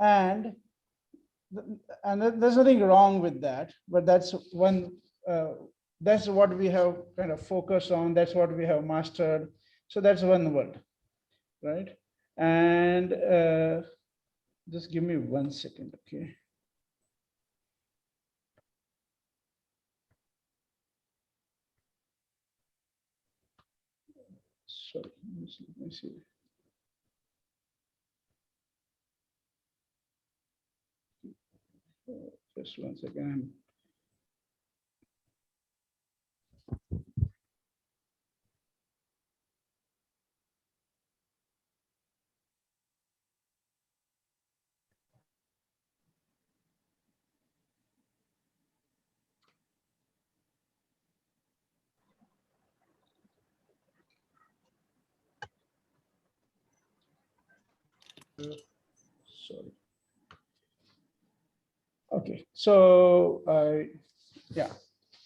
And there's nothing wrong with that, but that's one, that's what we have kind of focused on, that's what we have mastered. So that's one word, right? And just give me 1 second, okay? Sorry, let me see. Just 1 second. Sorry. Okay, so yeah.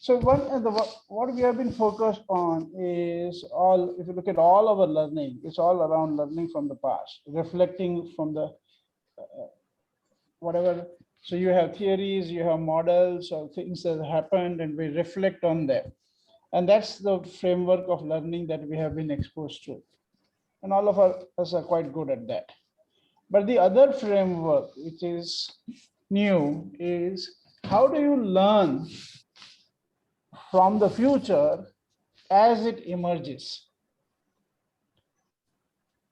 So what we have been focused on is all, if you look at all our learning, it's all around learning from the past, reflecting from the whatever. So you have theories, you have models or things that happened, and we reflect on them. And that's the framework of learning that we have been exposed to. And all of us are quite good at that. But the other framework, which is new, is how do you learn from the future as it emerges?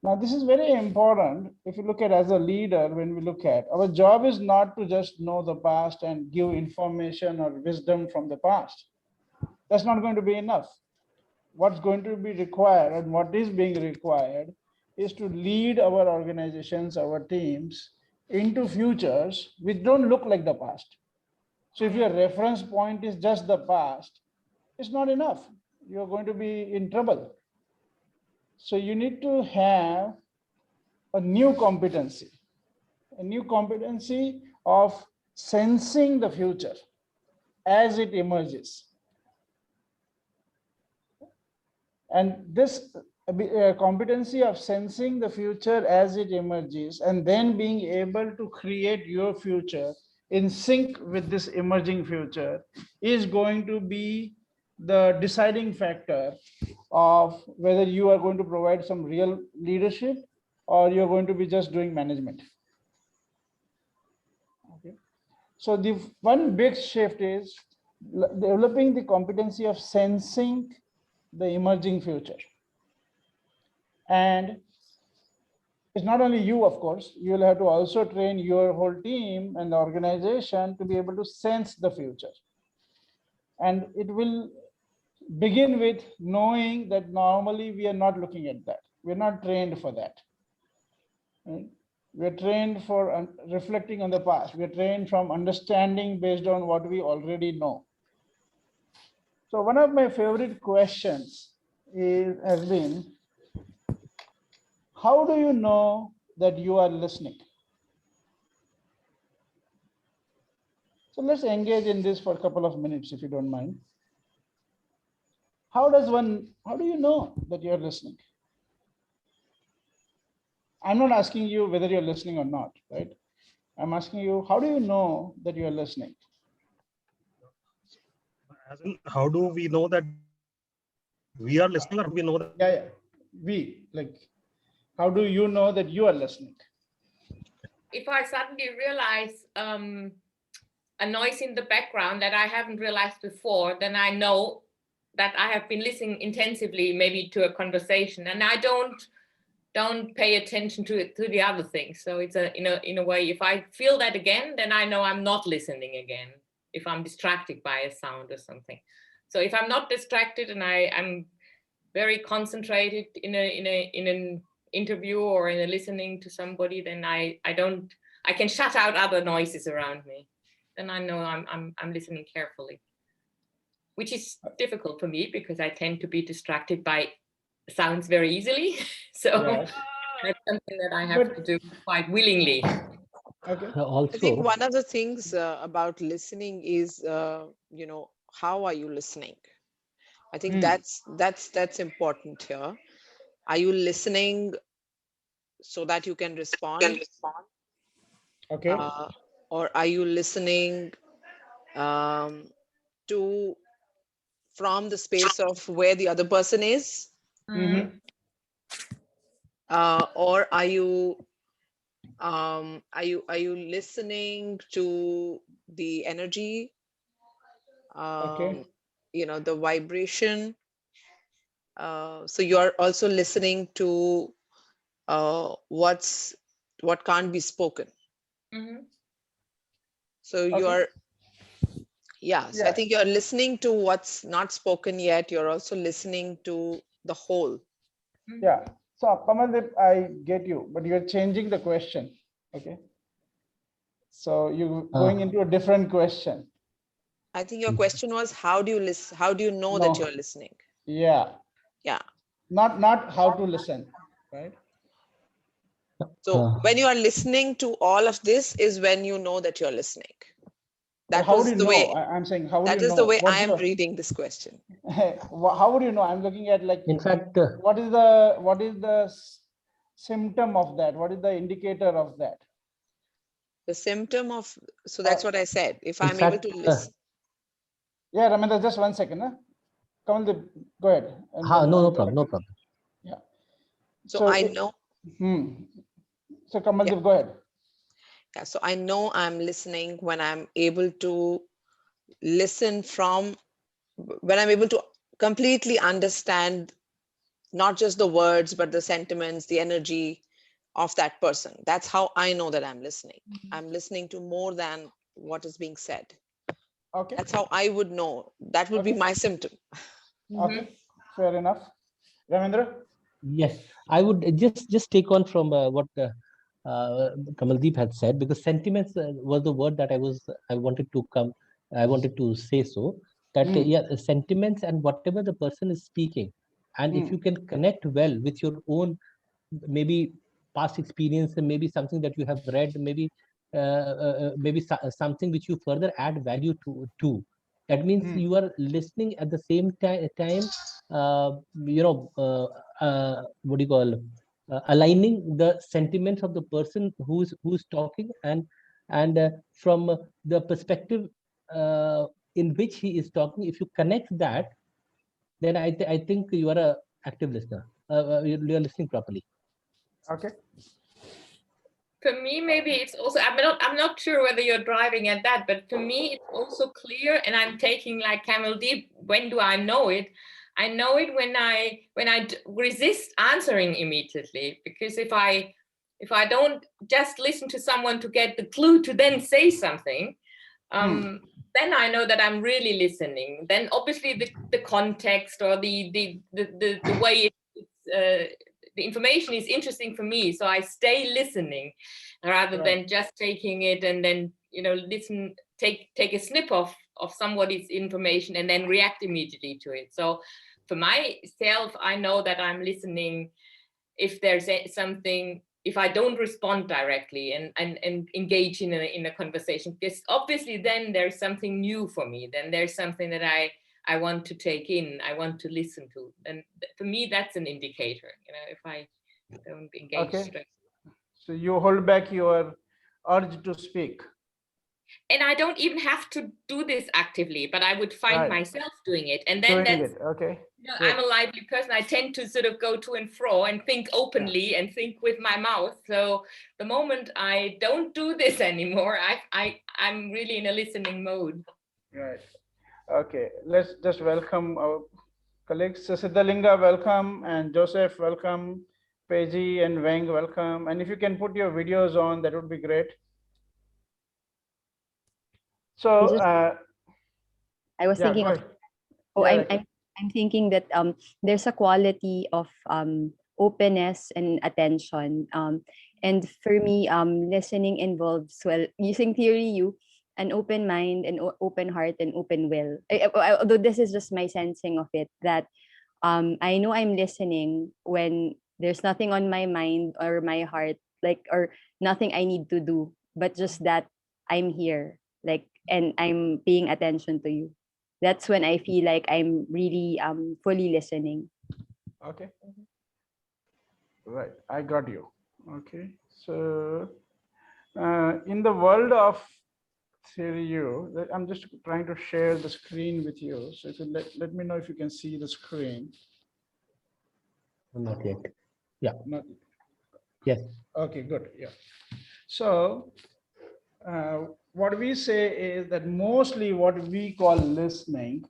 Now, this is very important. If you look at as a leader, when we look at our job is not to just know the past and give information or wisdom from the past. That's not going to be enough. What's going to be required and what is being required is to lead our organizations, our teams into futures which don't look like the past. So if your reference point is just the past, it's not enough. You're going to be in trouble. So you need to have a new competency of sensing the future as it emerges. And this competency of sensing the future as it emerges and then being able to create your future in sync with this emerging future is going to be the deciding factor of whether you are going to provide some real leadership or you're going to be just doing management. Okay. So the one big shift is developing the competency of sensing the emerging future. And it's not only you, of course, you will have to also train your whole team and the organization to be able to sense the future. And it will begin with knowing that normally we are not looking at that. We're not trained for that. Right? We're trained for reflecting on the past. We're trained from understanding based on what we already know. So one of my favorite questions has been, how do you know that you are listening? So let's engage in this for a couple of minutes, if you don't mind. How do you know that you're listening? I'm not asking you whether you're listening or not, right? I'm asking you, how do you know that you're listening? As in, how do we know that we are listening, or how do we know that? Yeah. We, like, how do you know that you are listening? If I suddenly realize a noise in the background that I haven't realized before, then I know that I have been listening intensively, maybe to a conversation, and I don't pay attention to the other things. So it's in a way, if I feel that again, then I know I'm not listening again. If I'm distracted by a sound or something. So if I'm not distracted and I'm very concentrated in an interview or in a listening to somebody, then I can shut out other noises around me. Then I know I'm listening carefully, which is difficult for me because I tend to be distracted by sounds very easily. So yes. That's something that I have to do quite willingly. Okay. Also, I think one of the things about listening is, how are you listening? I think that's important here. Are you listening so that you can respond? Okay. Or are you listening to from the space of where the other person is? Mm-hmm. Or are you listening to the energy, Okay. the vibration? So you're also listening to what can't be spoken. Mm-hmm. So Okay. so I Yeah. think you're listening to what's not spoken yet. You're also listening to the whole. Yeah. So Kamaldeep, I get you, but you're changing the question. Okay. So you're going into a different question. I think your question was, how do you listen? How do you know that No. you're listening? Yeah. Yeah. Not how to listen, right? So when you are listening to all of this is when you know that you're listening. But That how would was you the know? way. I'm saying, how would That you is the know? way I What's am the reading this question. how would you know? I'm looking at like, In fact, what is the symptom of that? What is the indicator of that? The symptom of, so that's what I said. If I'm able to listen. Yeah, Ramendra, just 1 second. Huh? Kamaldeep, go ahead. And then no problem, no problem. Yeah. So I know. So Kamaldeep, go ahead. Yeah, so I know I'm listening when I'm able to listen from, when I'm able to completely understand not just the words, but the sentiments, the energy of that person. That's how I know that I'm listening. I'm listening to more than what is being said. Okay. That's how I would know. That would be my symptom. Okay, fair enough. Ramendra? Yes, I would just take on from what Kamaldeep had said, because sentiments was the word that I wanted to say so that yeah, sentiments and whatever the person is speaking, and if you can connect well with your own maybe past experience and maybe something that you have read, maybe something which you further add value to, that means you are listening at the same time what do you call, aligning the sentiments of the person who's talking, and from the perspective in which he is talking, if you connect that, then I think you are a active listener. You're listening properly. Okay. For me, maybe it's also, I'm not sure whether you're driving at that, but for me, it's also clear, and I'm taking like Camel Deep. When do I know it? I know it when I resist answering immediately, because if I don't just listen to someone to get the clue to then say something, then I know that I'm really listening. Then obviously the context or the way the information is interesting for me, so I stay listening rather than just taking it and then listen, take a snip of somebody's information and then react immediately to it. So for myself, I know that I'm listening if there's something, if I don't respond directly and engage in a conversation, because obviously then there's something new for me, then there's something that I want to take in, I want to listen to. And for me, that's an indicator, if I don't engage straight. So you hold back your urge to speak. And I don't even have to do this actively, but I would find myself doing it. And then I'm a lively person. I tend to sort of go to and fro and think openly and think with my mouth. So the moment I don't do this anymore, I'm really in a listening mode. Right. Okay. Let's just welcome our colleagues. Siddhalinga, welcome. And Joseph, welcome. Peji and Weng, welcome. And if you can put your videos on, that would be great. So I was thinking of, I'm thinking that there's a quality of openness and attention. And for me, listening involves, well, using theory U, an open mind, an open heart, and open will. Although this is just my sensing of it, that I know I'm listening when there's nothing on my mind or my heart, or nothing I need to do, but just that I'm here, and I'm paying attention to you. That's when I feel like I'm really fully listening. Okay. Right. I got you. Okay. So In the world of theory, I'm just trying to share the screen with you. So if you let me know if you can see the screen. Not yet. Yeah. Not, Yes. okay, good. Yeah. So what we say is that mostly what we call listening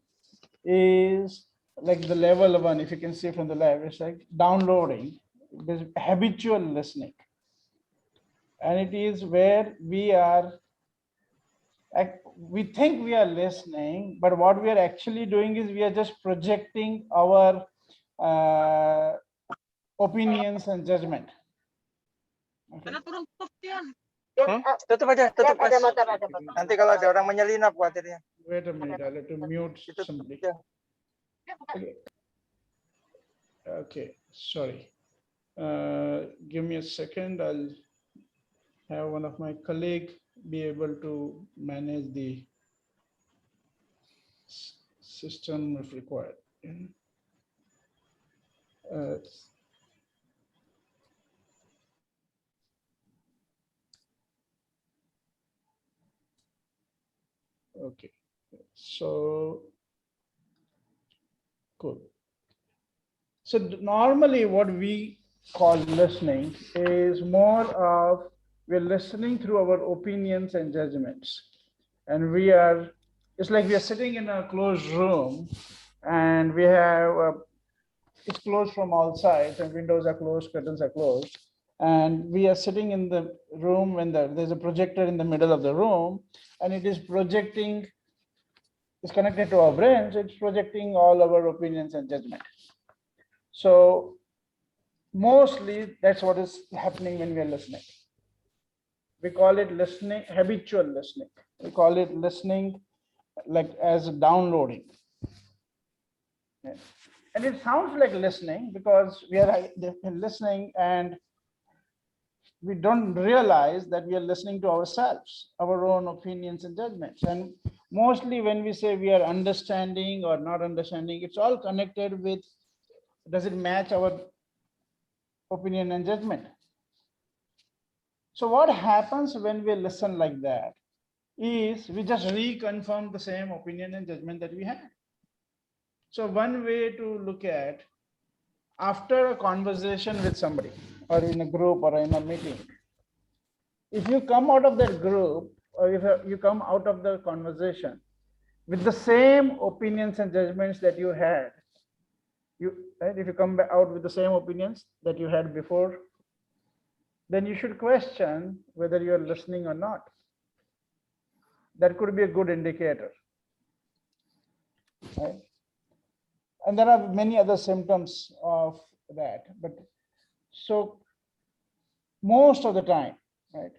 is like the level one, if you can see from the left, it's like downloading, there's habitual listening. And it is where we think we are listening, but what we are actually doing is we are just projecting our opinions and judgment. Okay. Tutup aja, tutup mas. Nanti kalau ada orang menyelinap khawatirnya. Wait a minute, I'll have to mute somebody. Okay. Okay, sorry. Give me a second. I'll have one of my colleagues be able to manage the system if required. Okay, so cool. So normally what we call listening is more of we're listening through our opinions and judgments. And it's like we are sitting in a closed room and we have, it's closed from all sides and windows are closed, curtains are closed. And we are sitting in the room when there's a projector in the middle of the room and it is projecting, it's connected to our brains, it's projecting all our opinions and judgment. So mostly that's what is happening when we are listening. We call it listening, habitual listening. We call it listening like as downloading. Yeah. And it sounds like listening because we are listening and we don't realize that we are listening to ourselves, our own opinions and judgments. And mostly when we say we are understanding or not understanding, it's all connected with, does it match our opinion and judgment? So what happens when we listen like that is we just reconfirm the same opinion and judgment that we had. So one way to look at, after a conversation with somebody or in a group or in a meeting, if you come out of that group or if you come out of the conversation with the same opinions and judgments that you had, right, if you come out with the same opinions that you had before, then you should question whether you're listening or not. That could be a good indicator. Right? And there are many other symptoms of that. But so most of the time, right,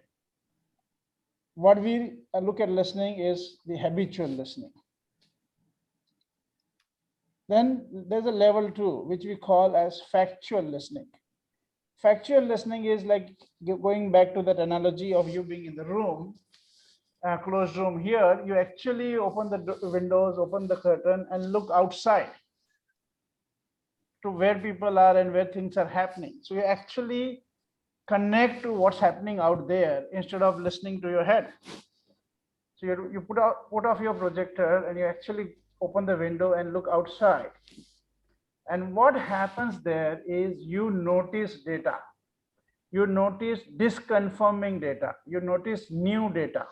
what we look at listening is the habitual listening. Then there's a level 2, which we call as factual listening. Factual listening is like going back to that analogy of you being in the room, a closed room here, you actually open the windows, open the curtain and look outside to where people are and where things are happening. So you actually connect to what's happening out there instead of listening to your head. So you put off your projector and you actually open the window and look outside. And what happens there is you notice data. You notice disconfirming data. You notice new data.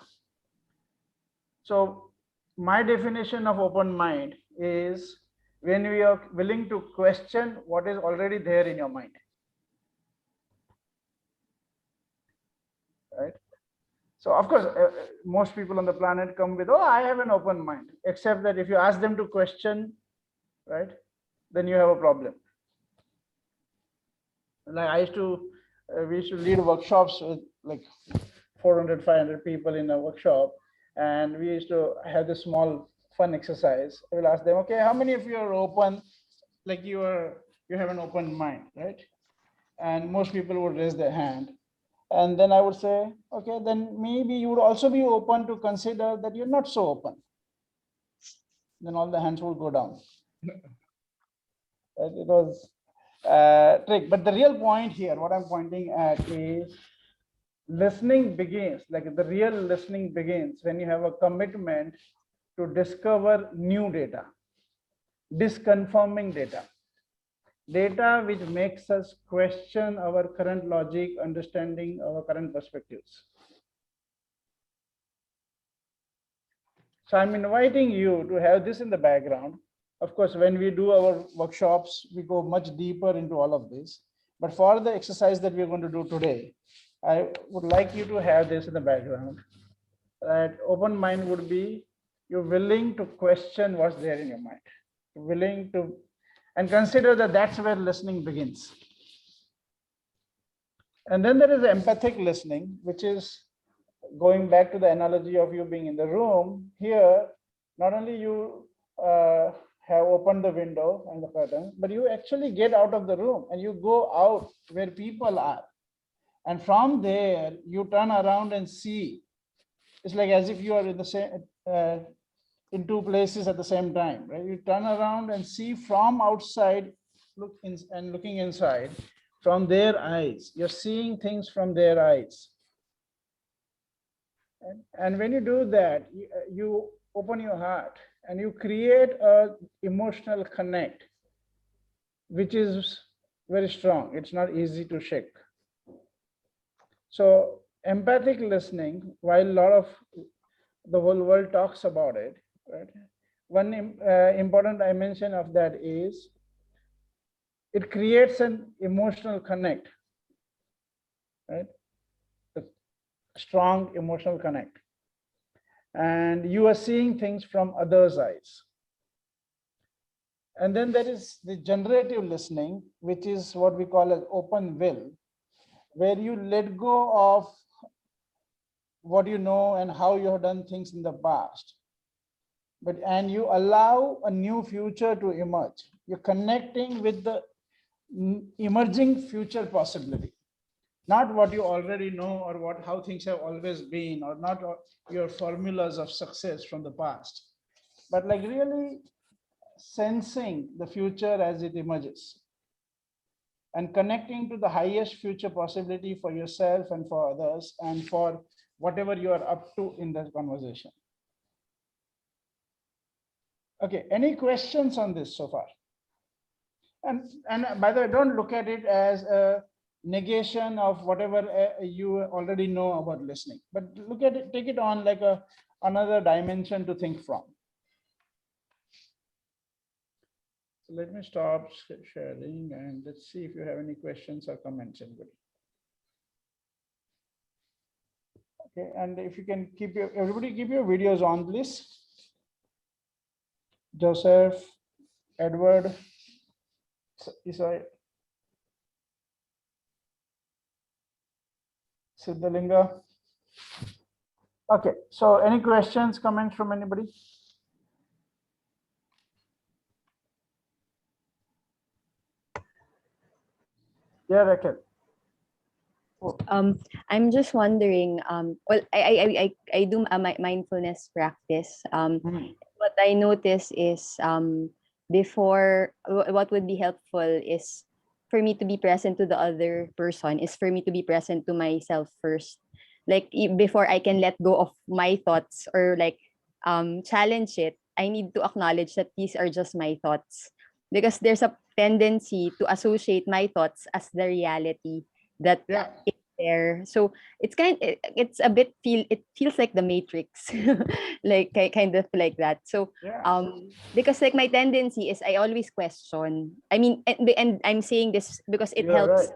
So my definition of open mind is when we are willing to question what is already there in your mind. Right? So of course, most people on the planet come with, oh, I have an open mind, except that if you ask them to question, right, then you have a problem. Like we used to lead workshops with like 400, 500 people in a workshop. And we used to have this small fun exercise. We'll ask them, okay, how many of you are open, like you have an open mind, right? And most people would raise their hand. And then I would say, okay, then maybe you would also be open to consider that you're not so open. Then all the hands will go down. Right? It was a trick. But the real point here, what I'm pointing at is listening begins, like the real listening begins when you have a commitment to discover new data, disconfirming data, data which makes us question our current logic, understanding our current perspectives. So I'm inviting you to have this in the background. Of course, when we do our workshops, we go much deeper into all of this. But for the exercise that we're going to do today, I would like you to have this in the background. That open mind would be you're willing to question what's there in your mind, willing to, and consider that that's where listening begins. And then there is empathic listening, which is going back to the analogy of you being in the room. Here, not only you have opened the window and the curtain, but you actually get out of the room and you go out where people are. And from there, you turn around and see. It's like as if you are in the same, in two places at the same time, right? You turn around and see from outside, look in, and looking inside from their eyes. You're seeing things from their eyes. And when you do that, you open your heart and you create a emotional connect, which is very strong. It's not easy to shake. So empathic listening, while a lot of the whole world talks about it, right? One important dimension of that is it creates an emotional connect, right? A strong emotional connect. And you are seeing things from others' eyes. And then there is the generative listening, which is what we call as open will, where you let go of what you know and how you have done things in the past. And you allow a new future to emerge. You're connecting with the emerging future possibility, not what you already know or how things have always been, or not your formulas of success from the past, but like really sensing the future as it emerges and connecting to the highest future possibility for yourself and for others and for whatever you are up to in the conversation. Okay, any questions on this so far? And by the way, don't look at it as a negation of whatever you already know about listening, but look at it, take it on like another dimension to think from. So let me stop sharing and let's see if you have any questions or comments, anybody. Okay, and if you can keep everybody keep your videos on, please. Joseph, Edward, Isai, Siddhalinga. Okay, so any questions, comments from anybody? Yeah, Raquel. I'm just wondering, well, I do a mindfulness practice. What I notice is before, what would be helpful is for me to be present to the other person, is for me to be present to myself first. Like before I can let go of my thoughts or like challenge it, I need to acknowledge that these are just my thoughts, because there's a tendency to associate my thoughts as the reality that is there. So it's it's a bit it feels like the Matrix, like kind of like that. So because like my tendency is I always question. I mean, and I'm saying this because it helps.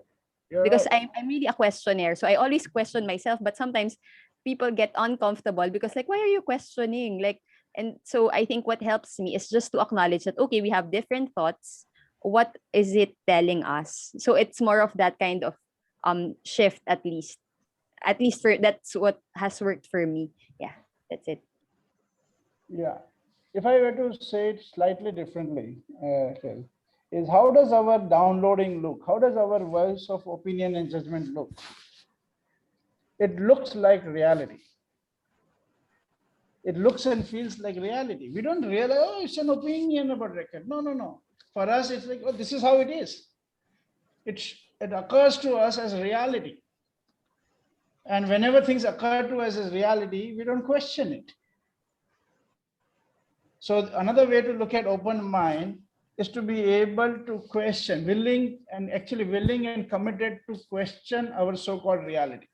Because I'm really a questionnaire, so I always question myself. But sometimes people get uncomfortable because like, why are you questioning? Like, and so I think what helps me is just to acknowledge that okay, we have different thoughts. What is it telling us? So it's more of that kind of shift, at least for that's what has worked for me. Yeah, that's it. Yeah, if I were to say it slightly differently, is how does our downloading look? How does our voice of opinion and judgment look? It looks like reality. It looks and feels like reality. We don't realize, oh, it's an opinion about record. No, no, no. For us, it's like, oh, this is how it is. It occurs to us as reality. And whenever things occur to us as reality, we don't question it. So another way to look at open mind is to be able to question, willing and committed to question our so-called reality.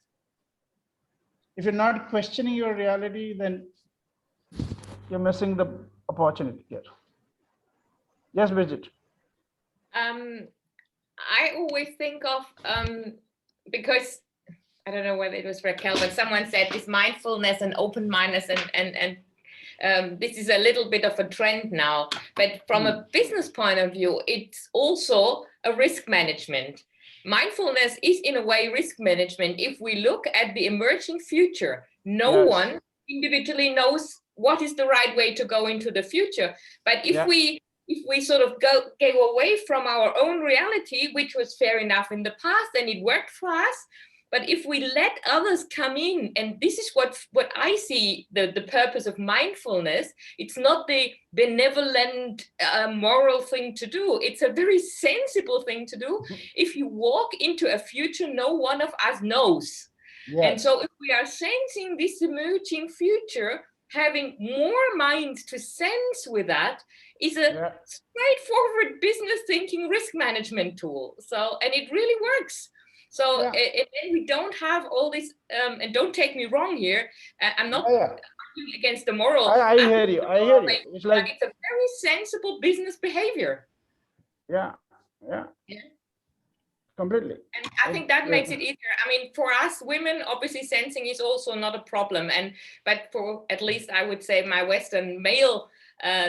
If you're not questioning your reality, then you're missing the opportunity here. Yes, Bridget. I always think of, because I don't know whether it was Raquel, but someone said this mindfulness and open-mindedness and this is a little bit of a trend now, but from a business point of view, it's also a risk management. Mindfulness is in a way risk management. If we look at the emerging future, no one individually knows what is the right way to go into the future. But if we sort of go away from our own reality, which was fair enough in the past and it worked for us, but if we let others come in, and this is what I see the purpose of mindfulness, it's not the benevolent moral thing to do. It's a very sensible thing to do. If you walk into a future no one of us knows. Yes. And so if we are sensing this emerging future, having more minds to sense with that is a straightforward business thinking risk management tool. So, and it really works. So and then we don't have all this, and don't take me wrong here, I'm not arguing against the moral. I hear you, I hear you. It's like it's a very sensible business behavior. Yeah. Completely. And I think that makes it easier. I mean, for us women, obviously sensing is also not a problem. But for at least I would say my Western male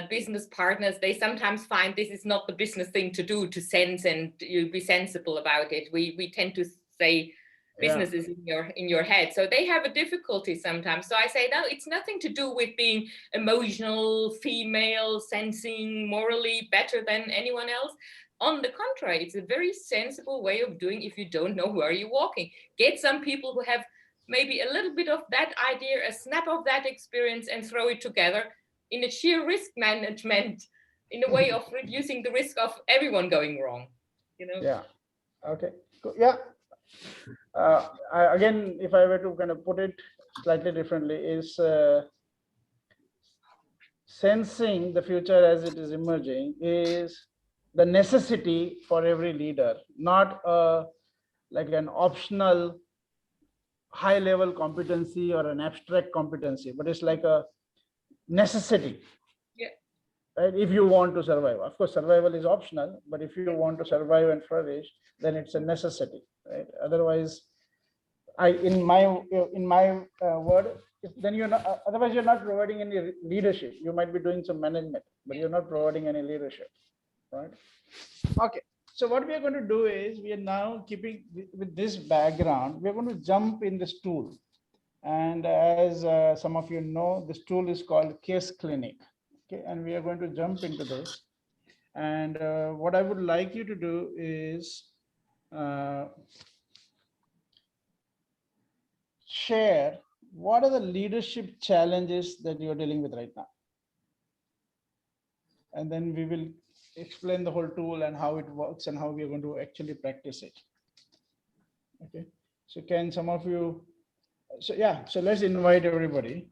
business partners, they sometimes find this is not the business thing to do, to sense and you be sensible about it. We tend to say business is in your head. So they have a difficulty sometimes. So I say, no, it's nothing to do with being emotional, female, sensing, morally better than anyone else. On the contrary, it's a very sensible way of doing if you don't know where you're walking. Get some people who have maybe a little bit of that idea, a snap of that experience, and throw it together in a sheer risk management, in a way of reducing the risk of everyone going wrong. You know? Yeah. Okay. Cool. Yeah. Again, if I were to kind of put it slightly differently, is sensing the future as it is emerging is the necessity for every leader, not like an optional high-level competency or an abstract competency, but it's like a necessity. Right? If you want to survive, of course, survival is optional, but if you want to survive and flourish, then it's a necessity, right? Otherwise, in my word, then you're not. Otherwise, you're not providing any leadership. You might be doing some management, but you're not providing any leadership, right? Okay. So what we are going to do is we are now keeping with this background. We are going to jump in this tool, and as some of you know, this tool is called Case Clinic. Okay, and we are going to jump into this. And what I would like you to do is share what are the leadership challenges that you're dealing with right now. And then we will explain the whole tool and how it works and how we are going to actually practice it. Okay, so can some of you, so let's invite everybody.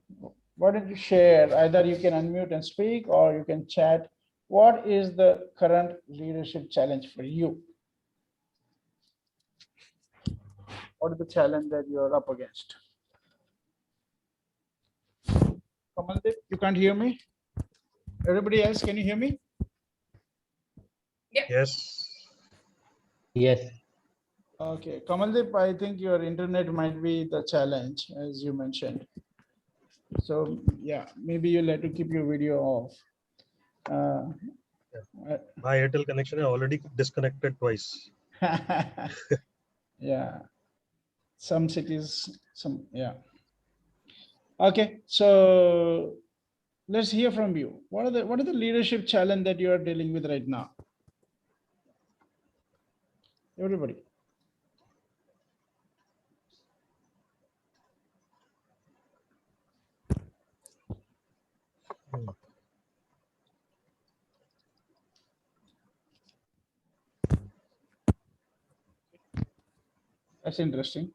Why don't you share? Either you can unmute and speak or you can chat. What is the current leadership challenge for you? What is the challenge that you're up against? Kamaldeep, you can't hear me? Everybody else, can you hear me? Yes. Yes. Okay, Kamaldeep, I think your internet might be the challenge, as you mentioned. So yeah, maybe you'll have to keep your video off. My Airtel connection is already disconnected twice. Yeah, some cities, Okay, so let's hear from you. What are the leadership challenge that you are dealing with right now? Everybody. That's interesting.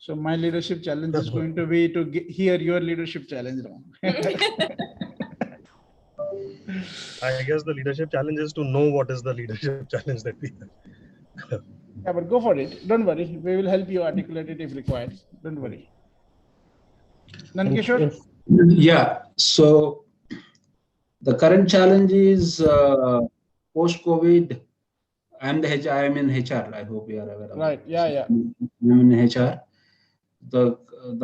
So my leadership challenge is going to be to hear your leadership challenge now. I guess the leadership challenge is to know what is the leadership challenge that we have. Yeah, but go for it. Don't worry. We will help you articulate it if required. Don't worry. Nankishore? Yeah. So the current challenge is post-COVID. I am in HR. I hope you are aware of Right. that. Yeah, yeah. I'm in HR. The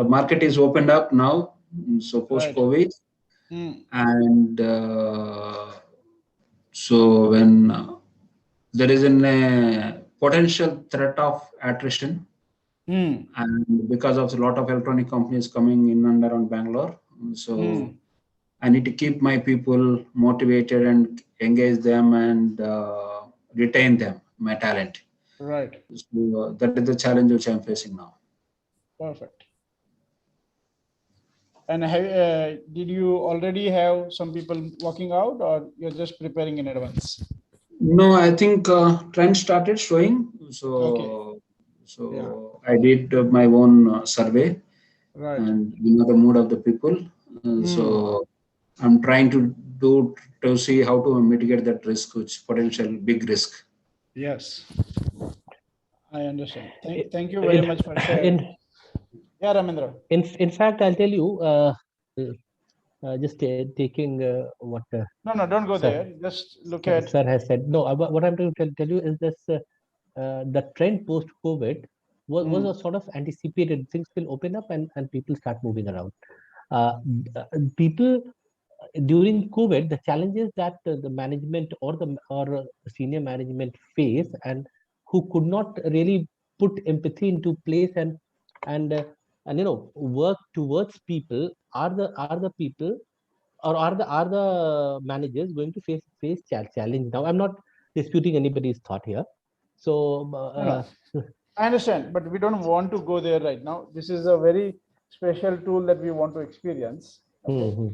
market is opened up now. So post-COVID. And so when there is a potential threat of attrition, and because of a lot of electronic companies coming in and around Bangalore, so I need to keep my people motivated and engage them and retain them, my talent. Right. So that is the challenge which I'm facing now. Perfect. And did you already have some people working out, or you're just preparing in advance? No, I think trend started showing. So, Okay. I did my own survey, Right. and you know the mood of the people. So I'm trying to see how to mitigate that risk, which potential big risk. Yes, I understand. Thank you very much for sharing. Yeah, Ramendra. In fact, I'll tell you. Just taking what. No, don't go there. Just look at. Sir has said. No, what I'm trying to tell you is this: the trend post-COVID was a sort of anticipated. Things will open up and people start moving around. People during COVID, the challenges that the management or senior management face, and who could not really put empathy into place and work towards people are the people, or are the managers going to face challenge now? I'm not disputing anybody's thought here. So No. I understand, but we don't want to go there right now. This is a very special tool that we want to experience. Okay?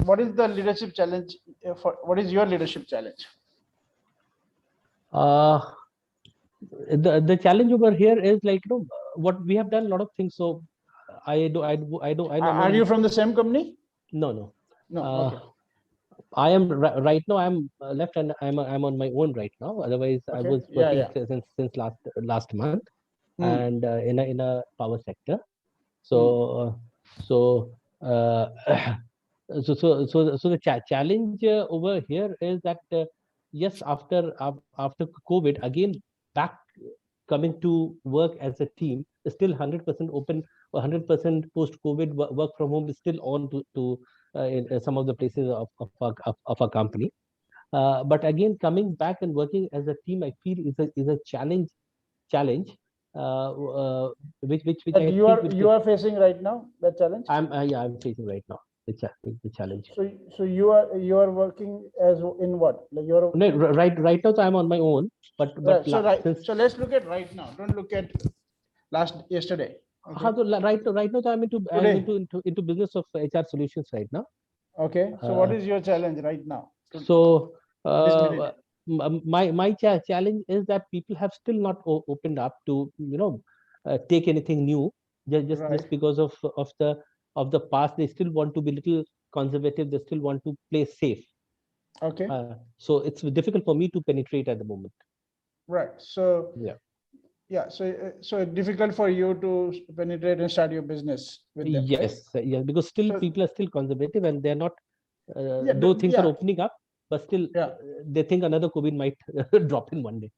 What is the leadership challenge? What is your leadership challenge? The challenge over here is what we have done a lot of things. So I don't. Are you from the same company? No. Okay. I am right now. I'm left and I'm on my own right now. Otherwise, I was working since last month, and in a power sector. So the challenge over here is that yes, after COVID, again back coming to work as a team is still 100% open, or 100% post COVID work from home is still on to in some of the places of our company. But again, coming back and working as a team, I feel is a challenge which you are facing right now, that challenge. I'm facing right now the challenge. So you are working as in what, like you're right now, so I'm on my own, but so let's look at right now. Don't look at yesterday. Okay. Right now, so I'm into business of HR solutions right now. Okay, so what is your challenge right now? So my challenge is that people have still not opened up to take anything new, just because of the past. They still want to be little conservative. They still want to play safe. Okay. So it's difficult for me to penetrate at the moment. Right. So so difficult for you to penetrate and start your business with them. Yes, right? Yes, because still people are still conservative and they're not. Though things are opening up, but still they think another COVID might drop in one day.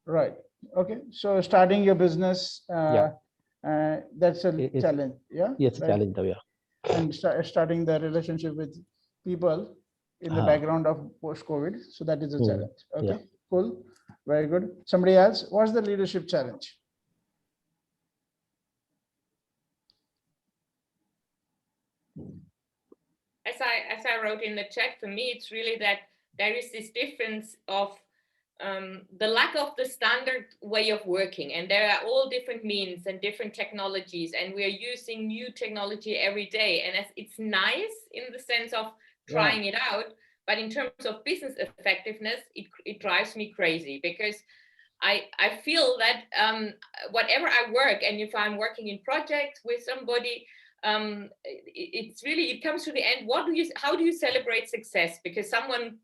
Right. Okay. So starting your business, that's a challenge. Yeah. Yes, a challenge. Yeah. And starting the relationship with people in the background of post-COVID. So that is a challenge. Okay. Cool. Very good. Somebody else? What's the leadership challenge? As I wrote in the chat, for me, it's really that there is this difference of the lack of the standard way of working, and there are all different means and different technologies, and we are using new technology every day. And it's nice in the sense of trying it out, But in terms of business effectiveness, it drives me crazy, because I feel that whatever I work, and if I'm working in projects with somebody, it's really, it comes to the end. How do you celebrate success? Because someone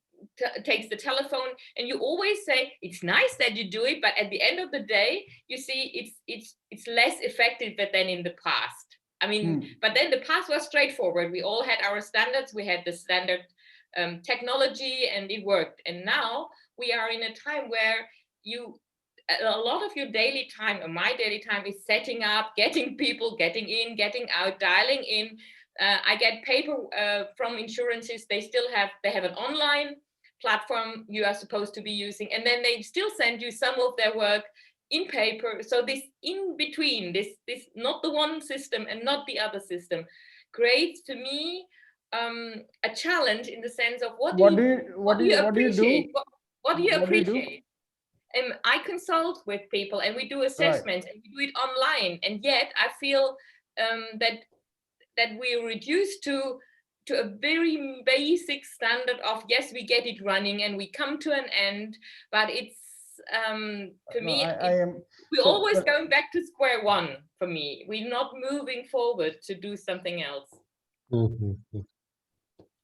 takes the telephone, and you always say it's nice that you do it, but at the end of the day, you see it's less effective than in the past. I mean, but then the past was straightforward. We all had our standards. We had the standard technology, and it worked. And now we are in a time where a lot of your daily time, or my daily time, is setting up, getting people, getting in, getting out, dialing in. I get paper from insurances. They have an online platform you are supposed to be using, and then they still send you some of their work in paper. So this in between, this not the one system and not the other system, creates to me a challenge, in the sense of what do you appreciate? I consult with people, and we do assessments, and we do it online, and yet I feel that we're reduced to a very basic standard of, yes, we get it running and we come to an end, but it's for me, we're always going back to square one. For me, we're not moving forward to do something else.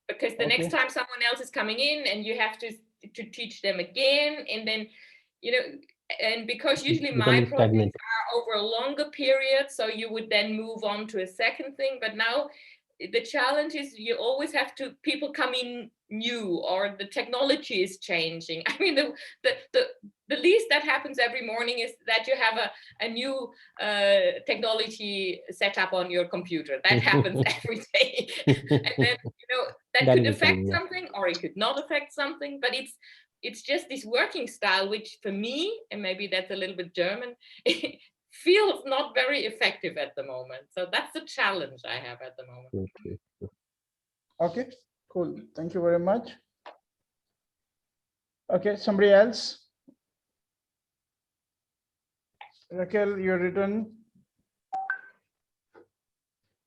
Because the next time someone else is coming in, and you have to teach them again, and then, you know, and because usually my projects are over a longer period, so you would then move on to a second thing. But now the challenge is you always have people come in new, or the technology is changing. I mean, the least that happens every morning is that you have a new technology set up on your computer. That happens every day. And then, you know, that could affect something, or it could not affect something, but it's just this working style, which for me, and maybe that's a little bit German, feels not very effective at the moment. So that's the challenge I have at the moment. Okay, cool. Thank you very much. Okay, somebody else? Raquel, you're written.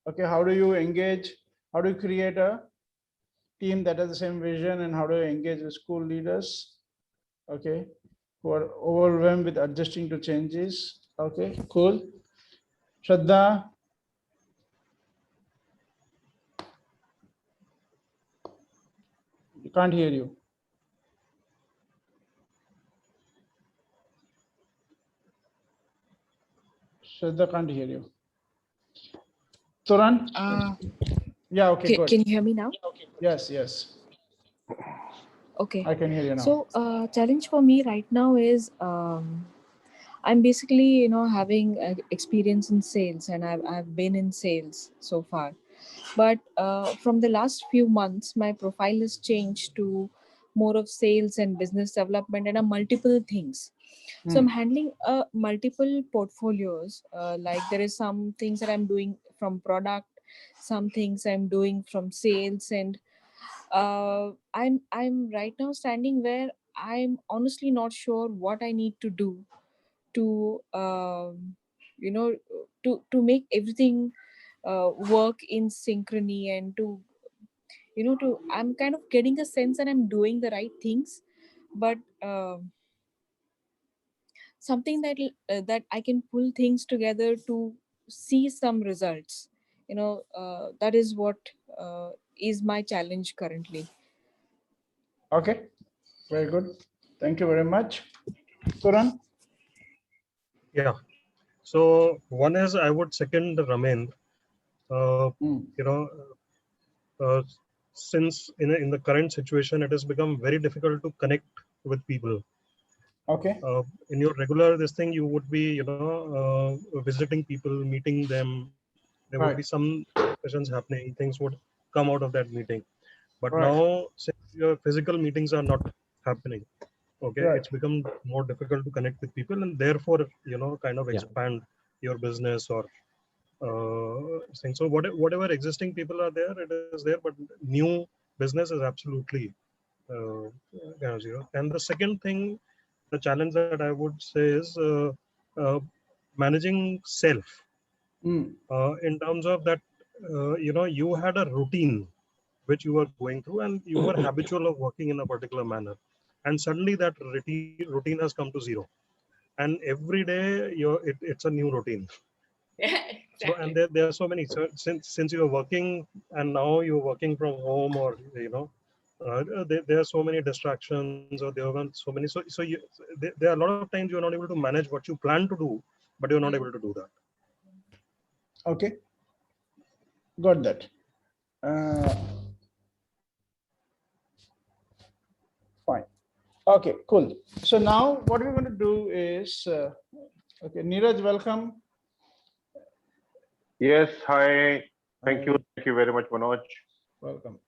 Okay, how do you engage? How do you create a team that has the same vision, and how do you engage with school leaders? Okay, who are overwhelmed with adjusting to changes. Okay, cool. Shraddha. You can't hear you. Shraddha can't hear you. Turan? Yeah, okay, good. Can you hear me now? Yes, yes. Okay. I can hear you now. So challenge for me right now is I'm basically, you know, having experience in sales, and I've been in sales so far. But from the last few months, my profile has changed to more of sales and business development, and multiple things. So I'm handling multiple portfolios. Like there is some things that I'm doing from product, some things I'm doing from sales, and I'm right now standing where I'm honestly not sure what I need to do to you know to make everything work in synchrony, and to I'm kind of getting a sense that I'm doing the right things, but something that I can pull things together to see some results. That is what is my challenge currently. Okay, very good. Thank you very much. Turan? Yeah. So one is, I would second Ramen. Since in the current situation, it has become very difficult to connect with people. Okay. In your regular this thing, you would be visiting people, meeting them. There would be some discussions happening. Things would come out of that meeting. But now, since your physical meetings are not happening, okay, it's become more difficult to connect with people, and therefore, kind of expand your business or things. So whatever existing people are there, it is there, but new business is absolutely zero. And the second thing, the challenge that I would say is managing self in terms of that, you had a routine which you were going through, and you were habitual of working in a particular manner, and suddenly that routine has come to zero, and every day it's a new routine. Yeah, So, and exactly. there are so many. So since you're working and now you're working from home, or there are so many distractions, or there are so many. There are a lot of times you're not able to manage what you plan to do, but you're not able to do that. Okay, got that. Fine. Okay, cool. So now what we're going to do is, okay, Neeraj, welcome. Yes, hi. Thank you. Thank you very much, Manoj. Welcome.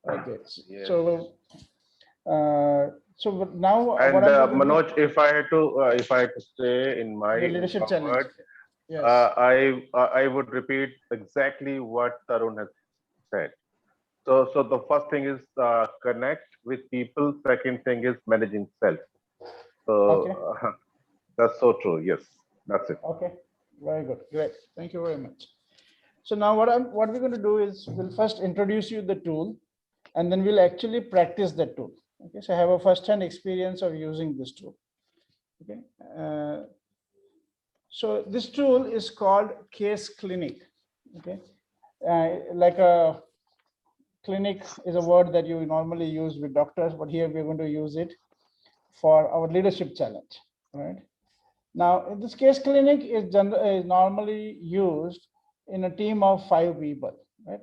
Okay, Yes. so now And what I'm going Manoj, if I had to say in my the leadership challenge. words, Yes. I would repeat exactly what Tarun has said. So the first thing is connect with people. Second thing is managing self. So Okay. That's so true. Yes, that's it. Okay, very good, great. Thank you very much. So now what we're going to do is we'll first introduce you the tool, and then we'll actually practice that tool. Okay, so I have a first-hand experience of using this tool. Okay, so this tool is called Case Clinic. Okay, like a clinic is a word that you normally use with doctors, but here we're going to use it for our leadership challenge. All right. Now, in this Case Clinic is normally used in a team of 5 people. Right?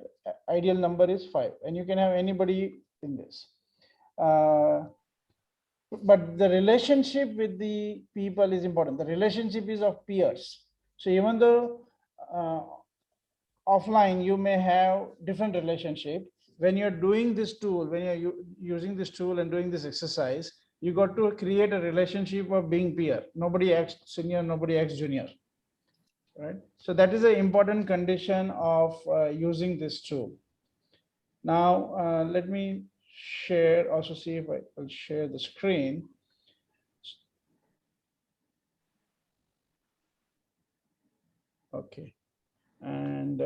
Ideal number is 5, and you can have anybody in this. But the relationship with the people is important. The relationship is of peers. So even though offline you may have different relationship, when you're doing this tool, when you're using this tool and doing this exercise, you got to create a relationship of being peer. Nobody acts senior, nobody acts junior. Right? So that is an important condition of using this tool. Now, let me share, also see if I will share the screen. Okay. And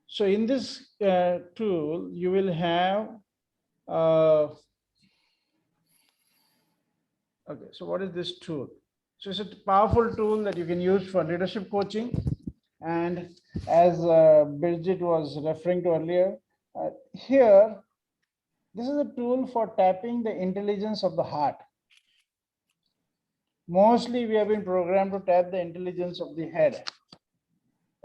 so in this tool, you will have, okay, so what is this tool? So it's a powerful tool that you can use for leadership coaching. And as Birgit was referring to earlier, here, this is a tool for tapping the intelligence of the heart. Mostly we have been programmed to tap the intelligence of the head,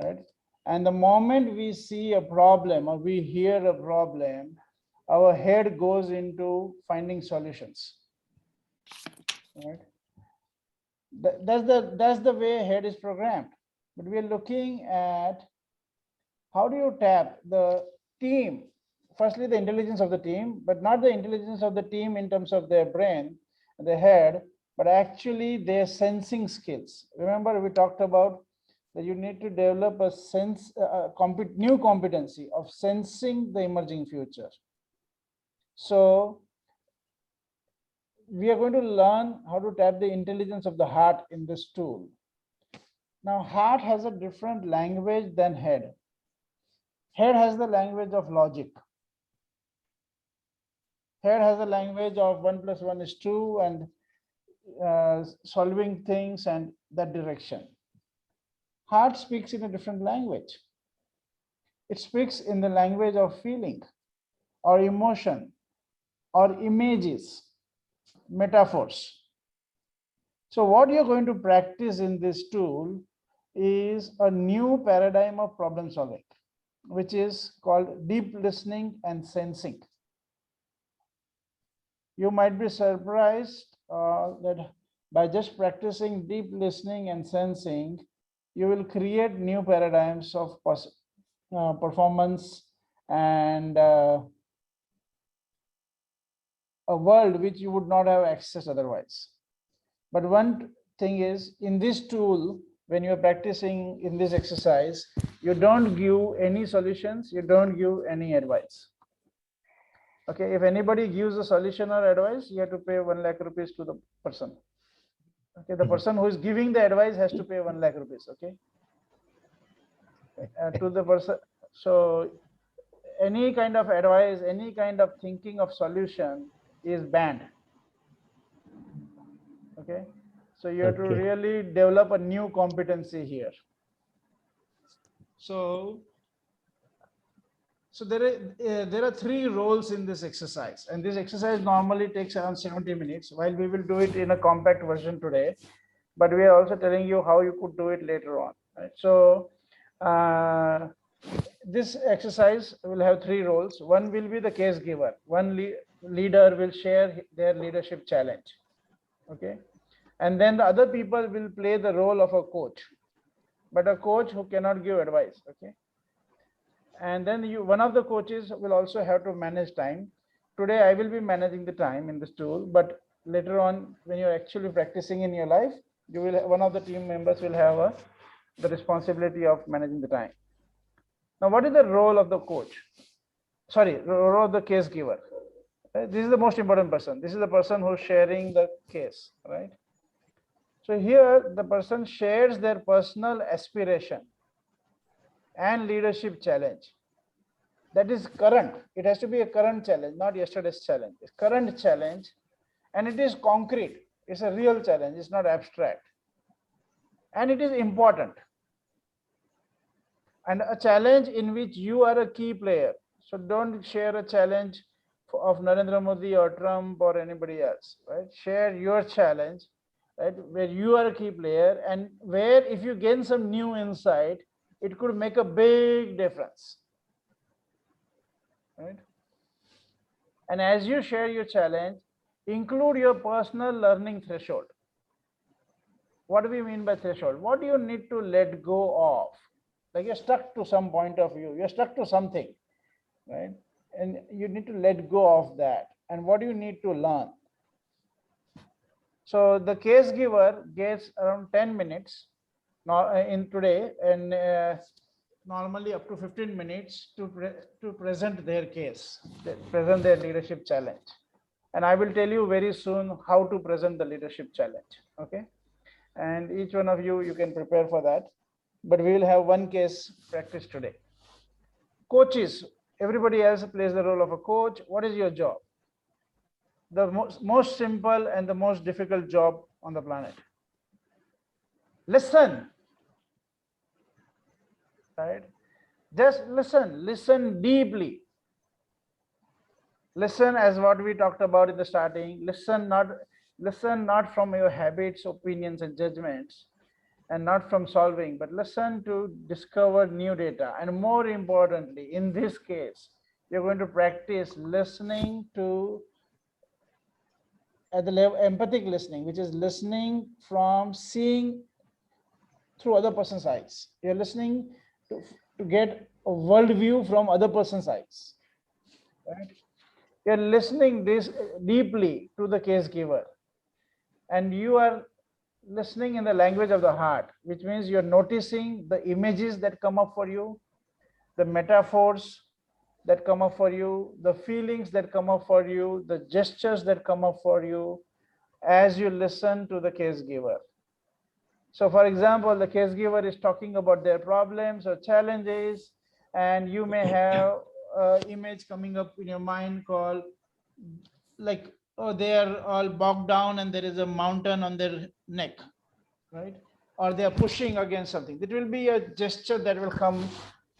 right? And the moment we see a problem or we hear a problem, our head goes into finding solutions, right? That's the way head is programmed. But we are looking at how do you tap the team? Firstly, the intelligence of the team, but not the intelligence of the team in terms of their brain, their head, but actually their sensing skills. Remember, we talked about that you need to develop a new competency of sensing the emerging future. So we are going to learn how to tap the intelligence of the heart in this tool. Now, heart has a different language than head. Head has the language of logic. Head has a language of 1 + 1 is 2 and solving things and that direction. Heart speaks in a different language. It speaks in the language of feeling or emotion or images, metaphors. So what you're going to practice in this tool is a new paradigm of problem solving, which is called deep listening and sensing. You might be surprised that by just practicing deep listening and sensing, you will create new paradigms of performance and a world which you would not have access otherwise. But one thing is, in this tool, when you're practicing in this exercise, you don't give any solutions, you don't give any advice. Okay, if anybody gives a solution or advice, you have to pay 1 lakh rupees to the person. Okay, the person who is giving the advice has to pay 1 lakh rupees. Okay, to the person. So any kind of advice, any kind of thinking of solution is banned. Okay, so you have to really develop a new competency here. So there are 3 roles in this exercise, and this exercise normally takes around 70 minutes. While we will do it in a compact version today, but we are also telling you how you could do it later on. Right? So this exercise will have 3 roles. One will be the case giver. One leader will share their leadership challenge. Okay, and then the other people will play the role of a coach, but a coach who cannot give advice. Okay, and then one of the coaches will also have to manage time. Today I will be managing the time in this tool, but later on when you're actually practicing in your life, you will one of the team members will have the responsibility of managing the time. Now, what is the role of the coach? Sorry, role of the case giver. Right? This is the most important person. This is the person who's sharing the case, right? So here the person shares their personal aspiration and leadership challenge. That is current. It has to be a current challenge, not yesterday's challenge. It's current challenge, and it is concrete. It's a real challenge. It's not abstract, and it is important. And a challenge in which you are a key player. So don't share a challenge of Narendra Modi or Trump or anybody else, right? Share your challenge, right, where you are a key player, and where if you gain some new insight, it could make a big difference, right? And as you share your challenge, include your personal learning threshold. What do we mean by threshold? What do you need to let go of? Like you're stuck to some point of view, you're stuck to something, right? And you need to let go of that. And what do you need to learn? So the case giver gets around 10 minutes in today, and normally up to 15 minutes to present their case, present their leadership challenge. And I will tell you very soon how to present the leadership challenge. Okay, and each one of you can prepare for that. But we will have one case practice today. Coaches, everybody else plays the role of a coach. What is your job? The most simple and the most difficult job on the planet. Listen, right? Just listen deeply. Listen as what we talked about in the starting. Listen not from your habits, opinions, and judgments, and not from solving, but listen to discover new data. And more importantly, in this case, you're going to practice listening to at the level empathic listening, which is listening from seeing through other person's eyes. You're listening to get a worldview from other person's eyes, right? You're listening this deeply to the case giver, and you are listening in the language of the heart, which means you're noticing the images that come up for you, the metaphors that come up for you, the feelings that come up for you, the gestures that come up for you as you listen to the case giver. So for example, the case giver is talking about their problems or challenges, and you may have an image coming up in your mind called like, oh, they are all bogged down and there is a mountain on their neck, right? Or they are pushing against something. It will be a gesture that will come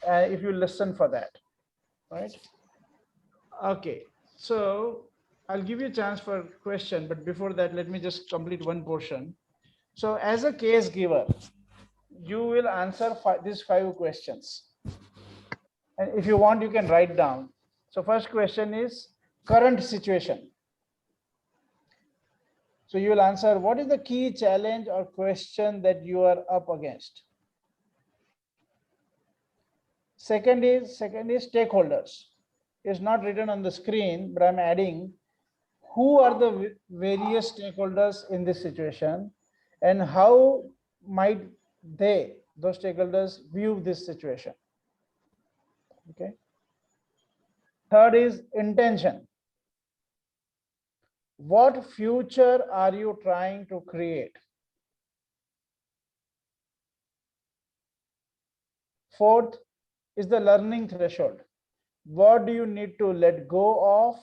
if you listen for that, right? Okay, so I'll give you a chance for a question, but before that, let me just complete one portion. So as a case giver, you will answer these 5 questions. And if you want, you can write down. So first question is current situation. So you will answer, what is the key challenge or question that you are up against? Second is stakeholders. It's not written on the screen, but I'm adding who are the various stakeholders in this situation, and how might those stakeholders view this situation. Okay. Third is intention. What future are you trying to create? Fourth is the learning threshold. what do you need to let go of,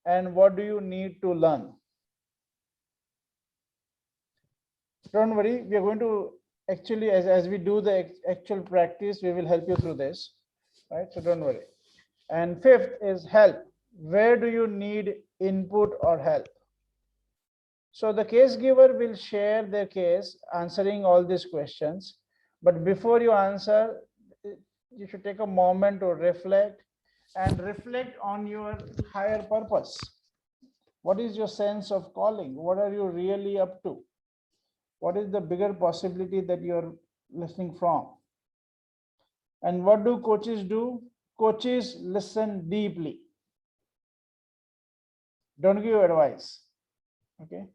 and what do you need to learn? Don't worry, we are going to actually, as we do the actual practice, we will help you through this, right? So don't worry. And fifth is help. Where do you need input or help? So the case giver will share their case answering all these questions. But before you answer, you should take a moment to reflect and reflect on your higher purpose. What is your sense of calling? What are you really up to? What is the bigger possibility that you're listening from? And what do coaches do? Coaches listen deeply. Don't give advice. Okay.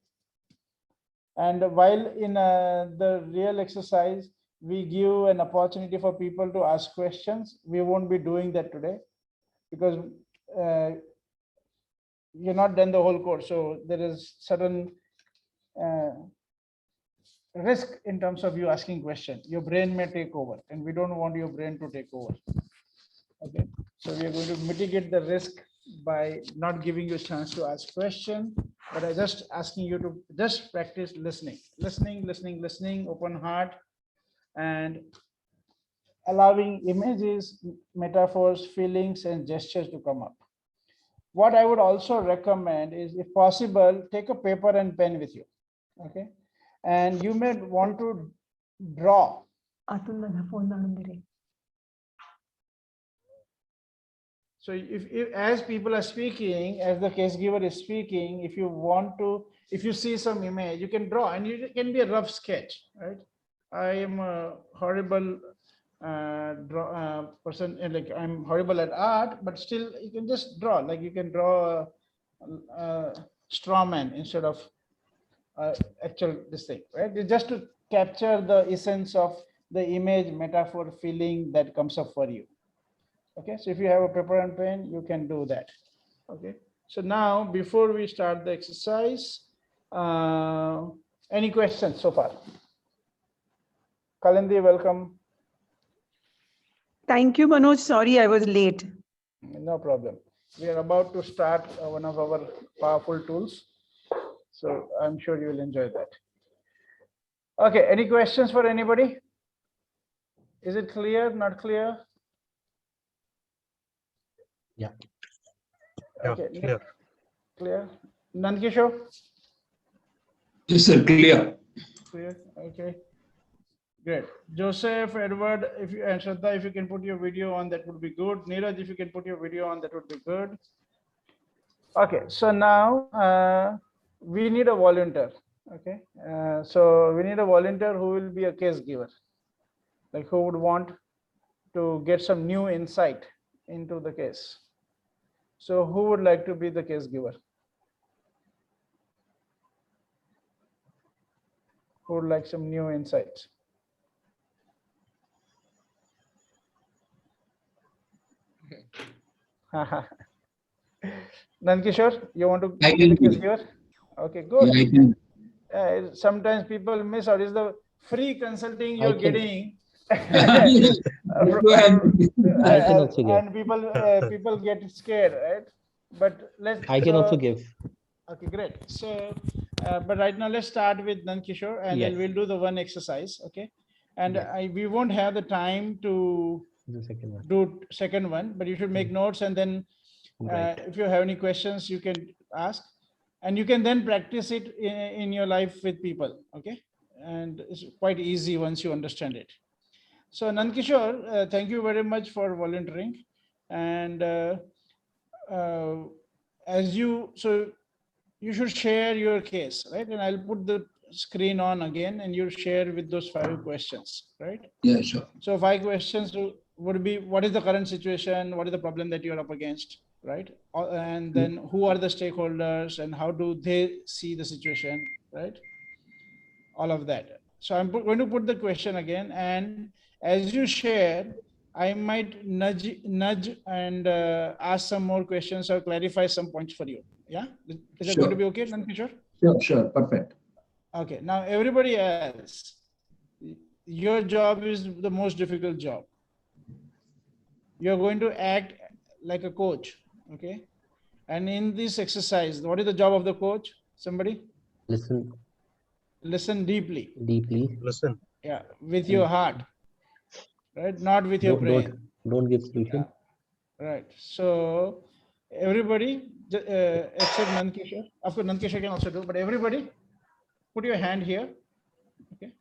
And while in the real exercise, we give an opportunity for people to ask questions. We won't be doing that today because you're not done the whole course. So there is certain risk in terms of you asking questions. Your brain may take over, and we don't want your brain to take over. Okay, so we are going to mitigate the risk by not giving you a chance to ask question, but I just asking you to just practice listening, open heart, and allowing images, metaphors, feelings, and gestures to come up. What I would also recommend is, if possible, take a paper and pen with you. Okay, and you may want to draw. So if as people are speaking, as the case giver is speaking, if you see some image, you can draw, and it can be a rough sketch, right? I am a horrible person, like I'm horrible at art, but still you can just draw, like you can draw a straw man instead of actual this thing, right? It's just to capture the essence of the image, metaphor, feeling that comes up for you. Okay, so if you have a paper and pen, you can do that. Okay, so now before we start the exercise, any questions so far? Kalindi, welcome. Thank you, Manoj. Sorry, I was late. No problem. We are about to start one of our powerful tools. So I'm sure you will enjoy that. Okay, any questions for anybody? Is it clear, not clear? Yeah. Okay, clear. Clear. Nandkishore? Yes, sir, clear. Clear, okay. Great. Joseph, Edward, if you, and Shraddha, if you can put your video on, that would be good. Neeraj, if you can put your video on, that would be good. Okay, so now we need a volunteer. Okay, so we need a volunteer who will be a case giver, like who would want to get some new insight into the case. So who would like to be the case giver? Who would like some new insights? Nandkishore, you want to be the case giver? Okay, good. Yeah, I can. Sometimes people miss out. Is the free consulting you're getting, I can also give. and people get scared, right? But I can also give. Okay, great. So, but right now let's start with Nandkishore, and then we'll do the one exercise. Okay, and we won't have the time to do second one, but you should make notes, and then if you have any questions, you can ask, and you can then practice it in your life with people. Okay, and it's quite easy once you understand it. So Nandkishore, thank you very much for volunteering, and you should share your case, right? And I'll put the screen on again, and you share with those 5 questions, right? Yeah, sure. So 5 questions would be: what is the current situation? What is the problem that you're up against, right? And then who are the stakeholders, and how do they see the situation, right? All of that. So I'm going to put the question again, and as you share, I might nudge and ask some more questions or clarify some points for you. Yeah, is that going to be okay, Nandkishore? Sure, perfect. Okay, now everybody else, your job is the most difficult job. You're going to act like a coach. Okay. And in this exercise, what is the job of the coach? Somebody? Listen. Listen deeply. Deeply. Listen. Yeah, with your heart, right? Not with your brain. Don't give solution. Yeah. Right. So everybody, except Nankishore, of course Nankishore can also do, but everybody, put your hand here. Okay.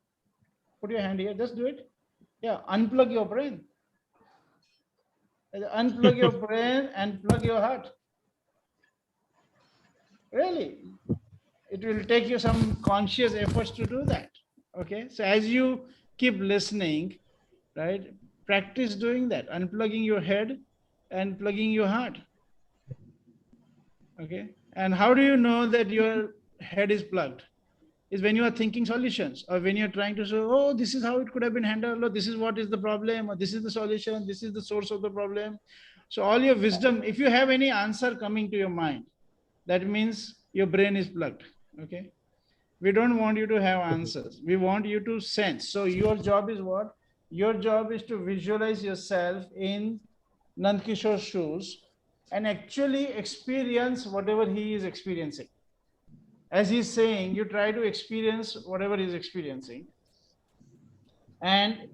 Put your hand here. Just do it. Yeah. Unplug your brain. Unplug your brain and plug your heart. Really, it will take you some conscious efforts to do that. Okay. So as you keep listening, right, practice doing that, unplugging your head and plugging your heart. Okay. And how do you know that your head is plugged? Is when you are thinking solutions, or when you're trying to say, oh, this is how it could have been handled, or this is what is the problem, or this is the solution, this is the source of the problem. So all your wisdom, if you have any answer coming to your mind, that means your brain is plugged. Okay. We don't want you to have answers. We want you to sense. So your job is what? Your job is to visualize yourself in Nandkishore's shoes and actually experience whatever he is experiencing. As he's saying, you try to experience whatever he's experiencing and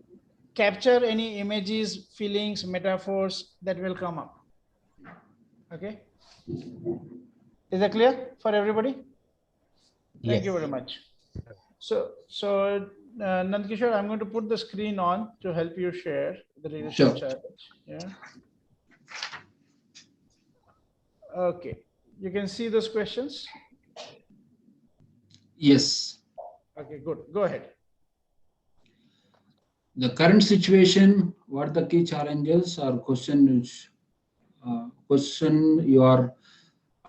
capture any images, feelings, metaphors that will come up. Okay. Is that clear for everybody? Thank you very much. So Nandkishore, I'm going to put the screen on to help you share the leadership challenge. Yeah. Okay. You can see those questions? Yes. Okay, good. Go ahead. The current situation, what are the key challenges or question you are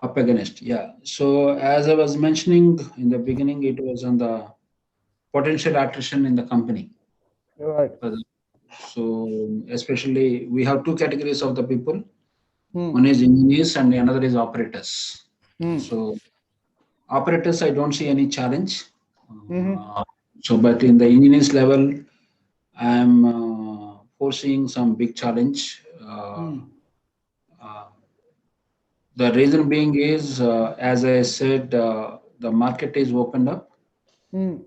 up against? Yeah. So as I was mentioning in the beginning, it was on the potential attrition in the company. Right. So especially we have two categories of the people. One is engineers and another is operators. So operators, I don't see any challenge. So, but in the engineers level, I'm foreseeing some big challenge. The reason being is, as I said, the market is opened up and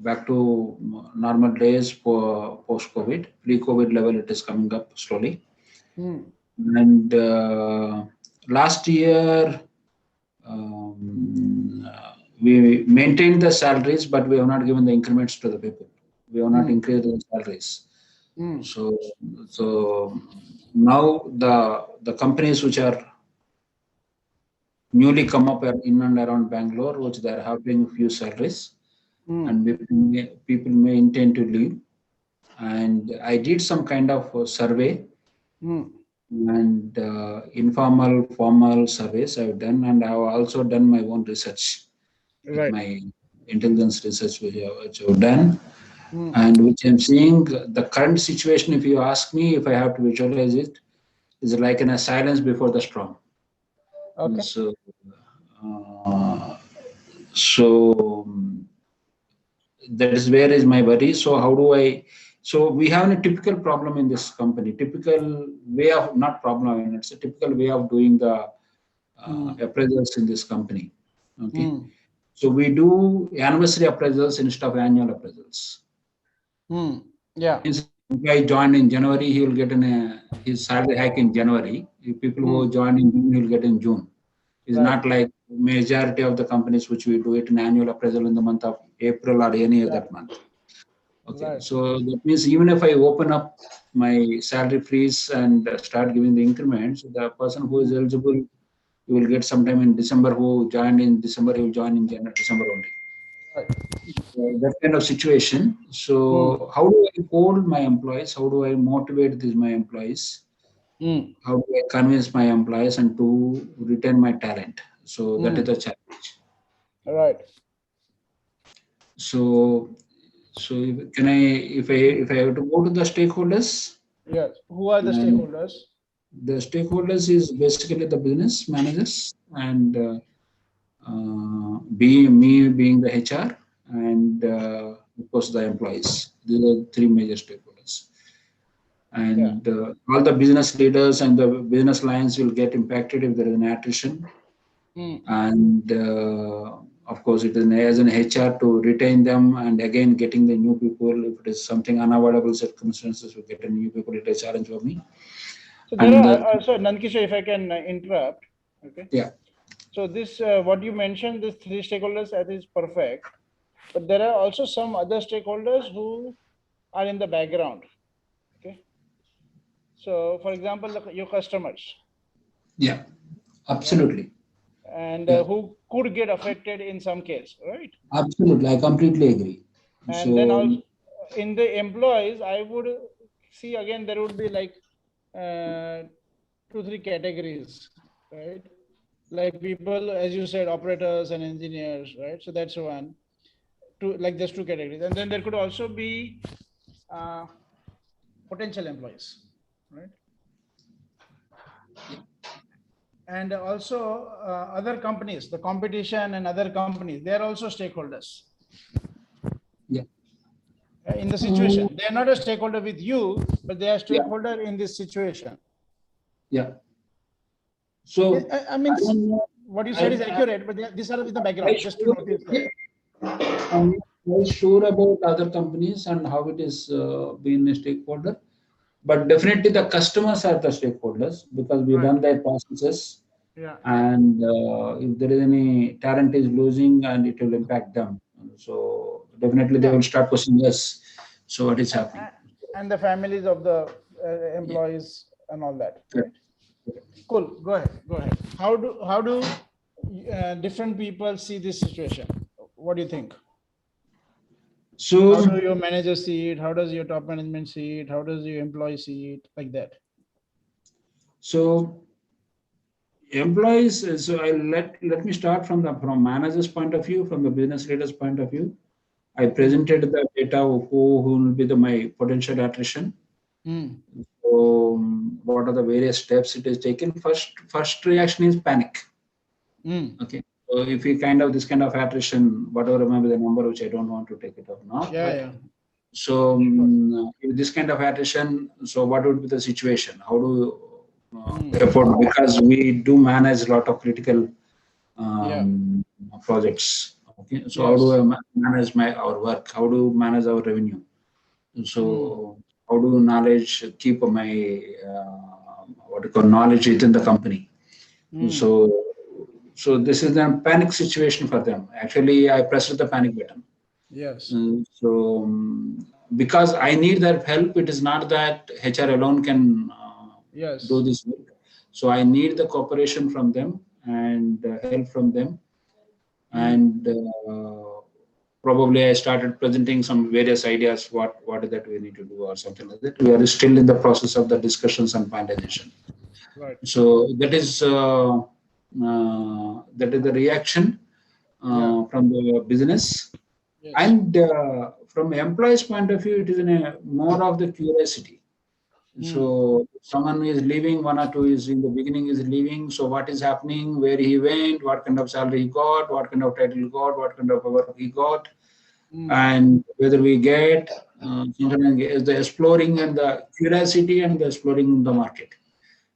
back to normal days for post-COVID. Pre-COVID level, it is coming up slowly. And last year, we maintained the salaries, but we have not given the increments to the people. We have not increased the salaries. So now the companies which are newly come up in and around Bangalore, which they are having few salaries, and people may intend to leave. And I did some kind of survey and informal, formal surveys I've done, and I've also done my own research. With my intelligence research which I've done, and which I'm seeing the current situation. If you ask me, if I have to visualize it, is like in a silence before the storm. Okay. So that is where is my worry. So how do I? So we have a typical problem in this company. Typical way of, not problem. I mean, it's a typical way of doing the appraisals in this company. Okay. So we do anniversary appraisals instead of annual appraisals. Yeah. If I joined in January, he will get his salary hike in January. If people who join in June, he will get in June. It's not like majority of the companies which we do it in annual appraisal in the month of April or any other month. Okay. So that means even if I open up my salary freeze and start giving the increments, the person who is eligible, you will get sometime in December. Who joined in December, he will join in January, December only. That kind of situation. So how do I hold my employees? How do I motivate my employees? How do I convince my employees and to retain my talent? So that is the challenge. All right. So can I, if I have to go to the stakeholders? Yes. Who are the stakeholders? The stakeholders is basically the business managers and being the HR and of course the employees. These are three major stakeholders. And all the business leaders and the business lines will get impacted if there is an attrition. And of course, it is as an HR to retain them, and again getting the new people. If it is something unavoidable circumstances, we get a new people. It is a challenge for me. So there are so Nankishore, if I can interrupt, okay? Yeah. So this what you mentioned, these three stakeholders, that is perfect. But there are also some other stakeholders who are in the background. Okay. So, for example, your customers. Yeah, absolutely. And Yeah. who could get affected in some case, right? Absolutely, I completely agree. And then also in the employees, I would see again there would be like 2-3 categories, right? Like people, as you said, operators and engineers, right? So that's one. Like there's 2 categories, and then there could also be potential employees, right? And also other companies, the competition and other companies, they are also stakeholders. Yeah. In the situation, they are not a stakeholder with you, but they are stakeholder in this situation. Yeah. So I mean, what you said is accurate, but these are in the background. Just to notice that. I'm not sure about other companies and how it is being a stakeholder, but definitely the customers are the stakeholders because we run their processes. Yeah. And if there is any talent is losing, and it will impact them. So definitely they will start questioning us. So what is happening? And the families of the employees and all that. Right? Cool. Go ahead. Go ahead. How do different people see this situation? What do you think? So how do your manager see it? How does your top management see it? How does your employee see it? Like that. So employees, so let me start from manager's point of view, from the business leader's point of view. I presented the data of who will be my potential attrition. So what are the various steps it is taken? First reaction is panic. Okay. So if we this kind of attrition, whatever remember the number, which I don't want to take it up now. Yeah. So if this kind of attrition, so what would be the situation? How do afford, because we do manage a lot of critical projects. Okay, so how do I manage our work? How do I manage our revenue? So how do knowledge keep my knowledge within the company? So this is a panic situation for them. Actually, I pressed the panic button. Yes. So because I need their help, it is not that HR alone can do this work. So I need the cooperation from them and help from them. And probably I started presenting some various ideas, what is that we need to do or something like that. We are still in the process of the discussions and finalization. Right. So that is the reaction from the business. Yes. And from employee's point of view, it is more of the curiosity. So someone is leaving, 1 or 2 is in the beginning is leaving. So what is happening, where he went, what kind of salary he got, what kind of title he got, what kind of work he got, and whether we get the exploring and the curiosity and the exploring the market.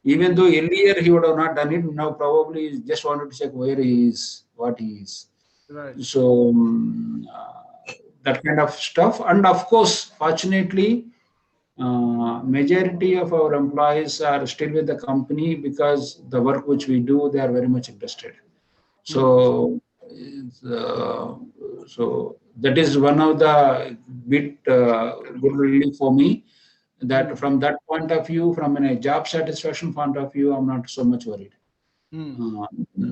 Even though earlier he would have not done it, now probably he just wanted to check where he is, what he is. Right. So that kind of stuff. And of course, fortunately, majority of our employees are still with the company because the work which we do, they are very much interested. So, so that is one of the bit good relief for me. That from that point of view, from a job satisfaction point of view, I'm not so much worried.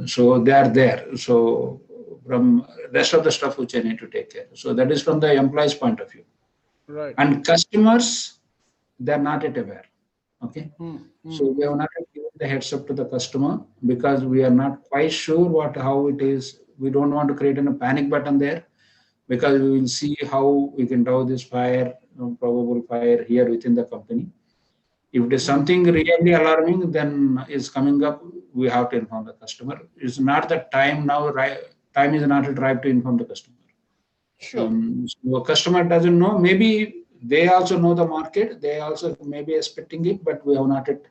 So they are there. So from rest of the stuff which I need to take care. So that is from the employee's point of view. Right. And customers, they are not yet aware. Okay. So we have not given the heads up to the customer because we are not quite sure how it is. We don't want to create a panic button there because we will see how we can draw this fire, probable fire here within the company. If it is something really alarming, then is coming up, we have to inform the customer. It's not the time now, right? Time is not a drive to inform the customer. Sure. So customer doesn't know. Maybe they also know the market. They also may be expecting it, but we have not yet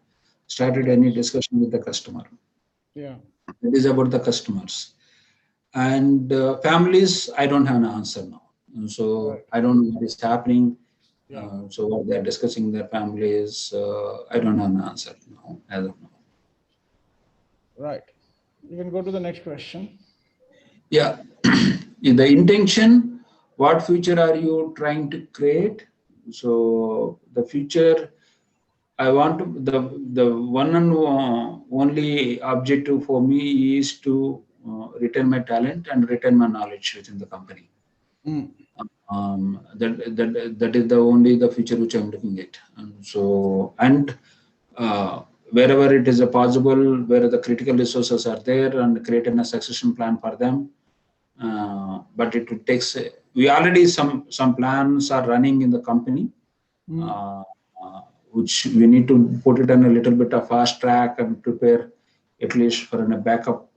started any discussion with the customer. Yeah. It is about the customers. And families, I don't have an answer now. So I don't know what is happening. So what they're discussing their families, I don't have an answer now, as of now. Right. You can go to the next question. Yeah. The intention, what future are you trying to create? So the future, I want to, the one and only objective for me is to retain my talent and retain my knowledge within the company. That is the future which I'm looking at. Wherever it is possible, where the critical resources are there, and creating a succession plan for them. But it takes. We already some plans are running in the company, which we need to put it on a little bit of fast track and prepare at least for a backup,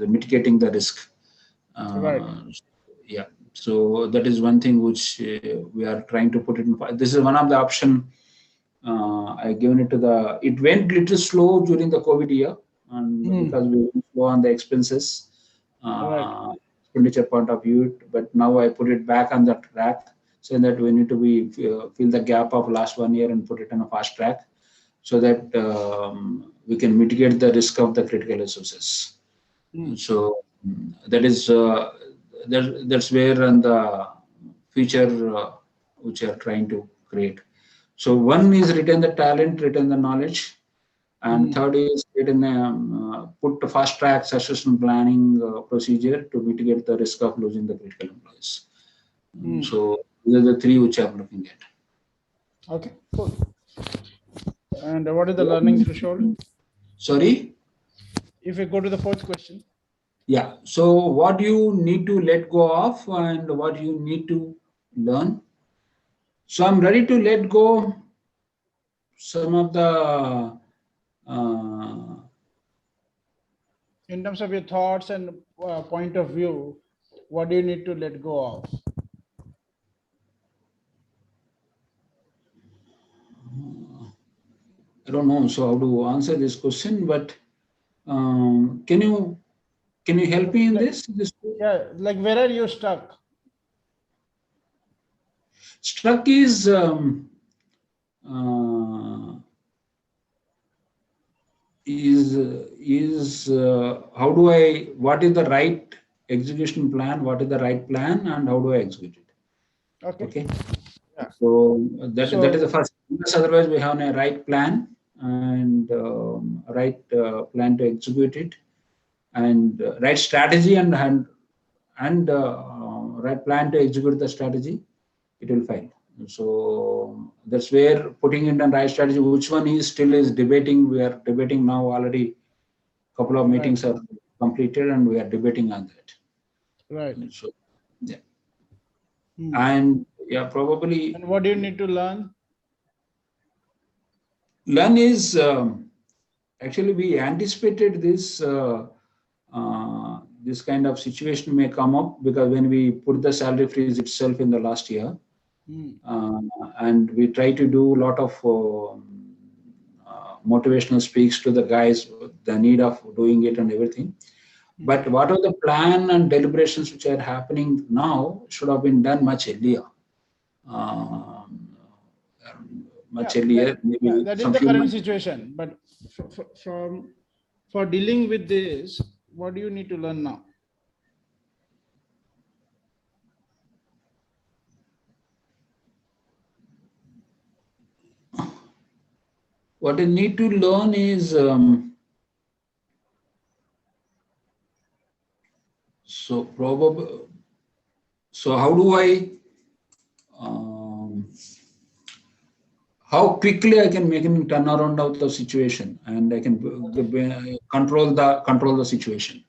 mitigating the risk. Yeah. So that is one thing which we are trying to put it in. This is one of the option. I given it to the. It went little slow during the COVID year, and because we went slow on the expenses, expenditure point of view. But now I put it back on the track, saying that we need to fill the gap of last 1 year and put it on a fast track, so that we can mitigate the risk of the critical resources. So that is that's where and the future which are trying to create. So one is retain the talent, retain the knowledge, and third is put the fast track succession planning procedure to mitigate the risk of losing the critical employees. So these are the three which I'm looking at. Okay, cool. And what is the learning threshold? Sorry? If we go to the fourth question. Yeah. So what you need to let go of and what you need to learn. So I'm ready to let go some of the in terms of your thoughts and point of view, what do you need to let go of? I don't know so how to answer this question, but can you help me in this? Yeah, like where are you stuck? Stuck is how do I, what is the right execution plan, what is the right plan, and how do I execute it? Okay. Yeah. So that is the first. Because otherwise, we have a right plan and right plan to execute it, and right strategy and right plan to execute the strategy. It will fail. So that's where putting in the right strategy. Which one is still is debating. We are debating now already. A couple of meetings are completed, and we are debating on that. Right. So yeah. And yeah, probably. And what do you need to learn? Learn is actually we anticipated this. This kind of situation may come up because when we put the salary freeze itself in the last year, and we try to do a lot of motivational speaks to the guys, the need of doing it and everything. But what are the plan and deliberations which are happening now should have been done much earlier. Much earlier. Maybe that is the current situation. But for dealing with this, what do you need to learn now? What I need to learn is so probably. So how do I? How quickly I can make a turnaround of the situation, and I can control the situation.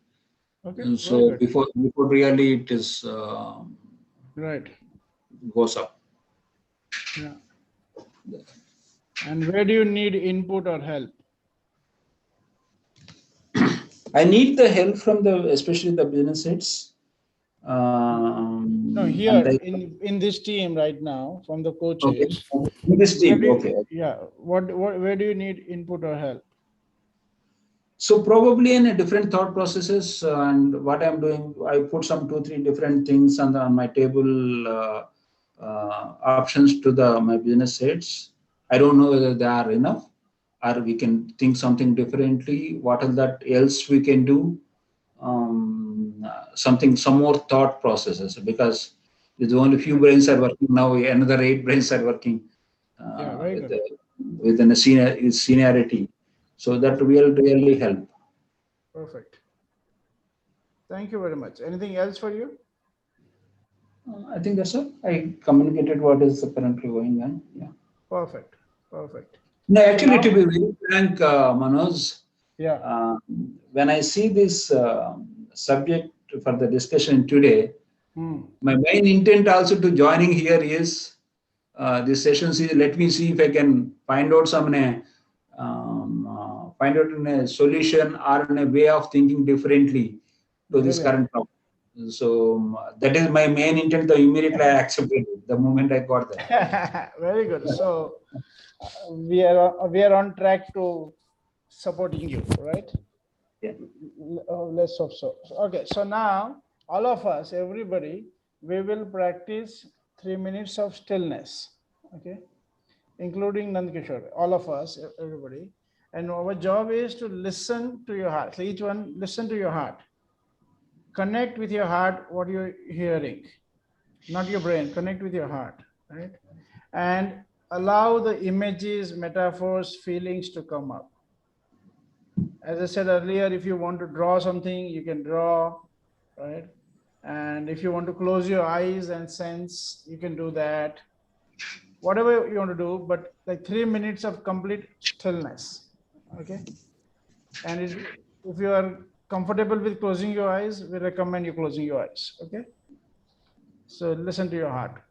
Okay. And so before really it is right goes up. Yeah. And where do you need input or help? I need the help from especially the business heads, No, here in this team right now, from the coaches. Okay. In this team, okay. Yeah. Where do you need input or help? So probably in a different thought processes, and what I'm doing, I put some 2-3 different things on my table, options to my business heads. I don't know whether they are enough, or we can think something differently. What is that else we can do? Some more thought processes, because there's only few brains are working now. Another 8 brains are working within a seniority. So that will really help. Perfect. Thank you very much. Anything else for you? I think that's all. I communicated what is currently going on. Yeah. Perfect. Perfect. No, actually, to be very frank, Manoj, yeah. When I see this subject for the discussion today, my main intent also to joining here is this session. Let me see if I can find out find out a solution or in a way of thinking differently to this current problem. So that is my main intent. The immediately I accepted it the moment I got that. Very good. So we are on track to supporting you, right? Yeah. Let's hope so. Okay. So now all of us, everybody, we will practice 3 minutes of stillness. Okay, including Nandkishore, all of us, everybody. And our job is to listen to your heart. So each one, listen to your heart. Connect with your heart what you're hearing, not your brain. Connect with your heart, right? And allow the images, metaphors, feelings to come up. As I said earlier, if you want to draw something, you can draw, right? And if you want to close your eyes and sense, you can do that. Whatever you want to do, but like 3 minutes of complete stillness, okay? And if you are comfortable with closing your eyes, we recommend you closing your eyes, okay? So listen to your heart.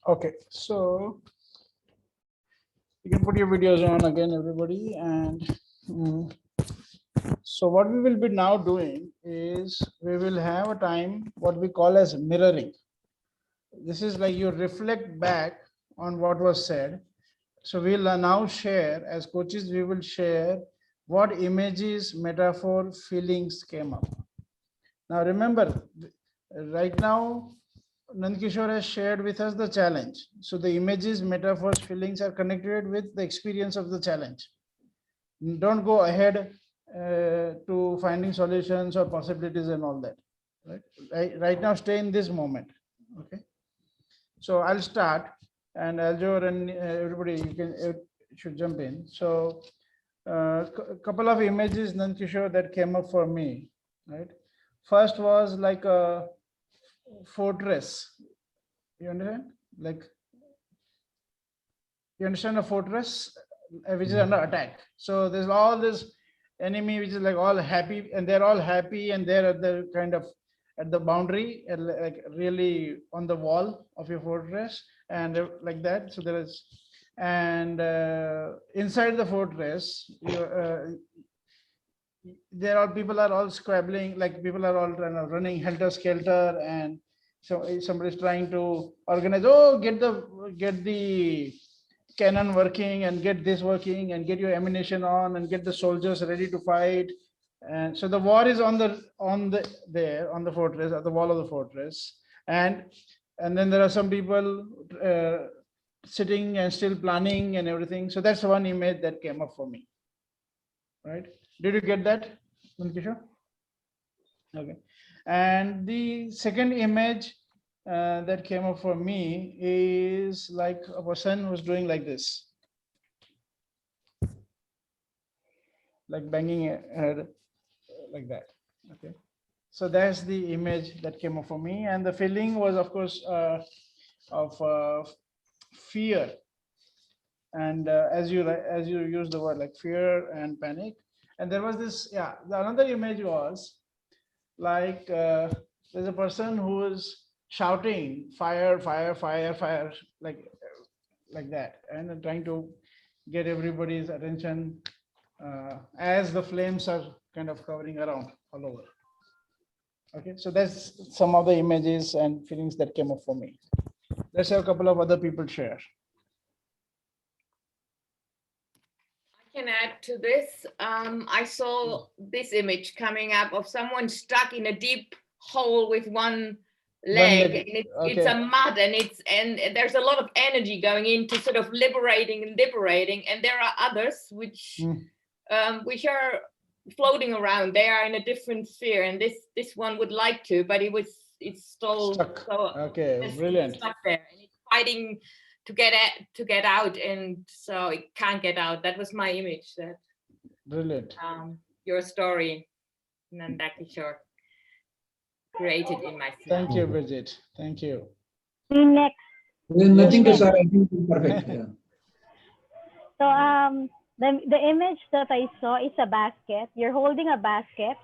Okay, so you can put your videos on again, everybody. And so what we will be now doing is we will have a time what we call as mirroring. This is like you reflect back on what was said. So we'll now share, as coaches, we will share what images, metaphor, feelings came up. Now remember, right now, Nandkishore has shared with us the challenge. So the images, metaphors, feelings are connected with the experience of the challenge. Don't go ahead to finding solutions or possibilities and all that. Right now, stay in this moment. Okay. So I'll start, and Aljor and everybody, you can should jump in. So a couple of images, Nandkishore, that came up for me. Right. First was like a fortress. You understand? Like, you understand a fortress which is under attack. So there's all this enemy which is like all happy, and they're all happy, and they're at the kind of at the boundary, like really on the wall of your fortress, and like that. So there is, and inside the fortress, there are people are all squabbling, like people are all running helter skelter, and so somebody's trying to organize. Oh, get the cannon working, and get this working, and get your ammunition on, and get the soldiers ready to fight. And so the war is on the fortress, at the wall of the fortress, and then there are some people sitting and still planning and everything. So that's one image that came up for me. Right? Did you get that, Kishore? Okay. And the second image that came up for me is like a person who's doing like this, like banging a head like that. Okay. So that's the image that came up for me. And the feeling was, of course, of fear. And as you use the word like fear and panic. And there was this, another image was like there's a person who is shouting fire, fire, fire, fire, like that, and trying to get everybody's attention as the flames are kind of covering around all over. Okay, so that's some of the images and feelings that came up for me. Let's have a couple of other people share. Can add to this. I saw this image coming up of someone stuck in a deep hole with one leg. And it's a mud, and there's a lot of energy going into sort of liberating, and there are others which are floating around. They are in a different sphere, and this one would like to, but it's stuck. So okay, brilliant. Stuck there, and it's fighting to get out, and so it can't get out. That was my image. That brilliant. Your story, Nandakishore, created in my. Thank you, Bridget. Thank you. Next. Nothing to say. I think it's perfect. Yeah. So the image that I saw is a basket. You're holding a basket,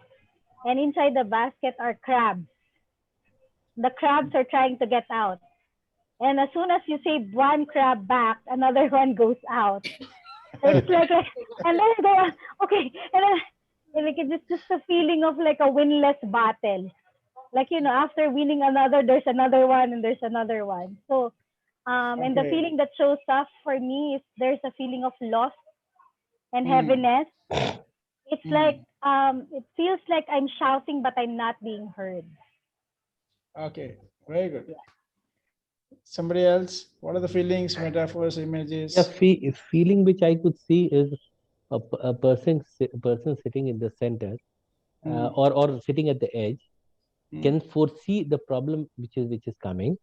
and inside the basket are crabs. The crabs are trying to get out. And as soon as you say one crab back, another one goes out. So it's like, and then they go, okay, and then like it's just a feeling of like a winless battle. Like, after winning another, there's another one, and there's another one. So, and the feeling that shows up for me is there's a feeling of loss and heaviness. It's like, it feels like I'm shouting, but I'm not being heard. Okay, very good. Yeah. Somebody else, what are the feelings, metaphors, images? Yeah, feeling which I could see is a person sitting in the center or sitting at the edge can foresee the problem which is coming,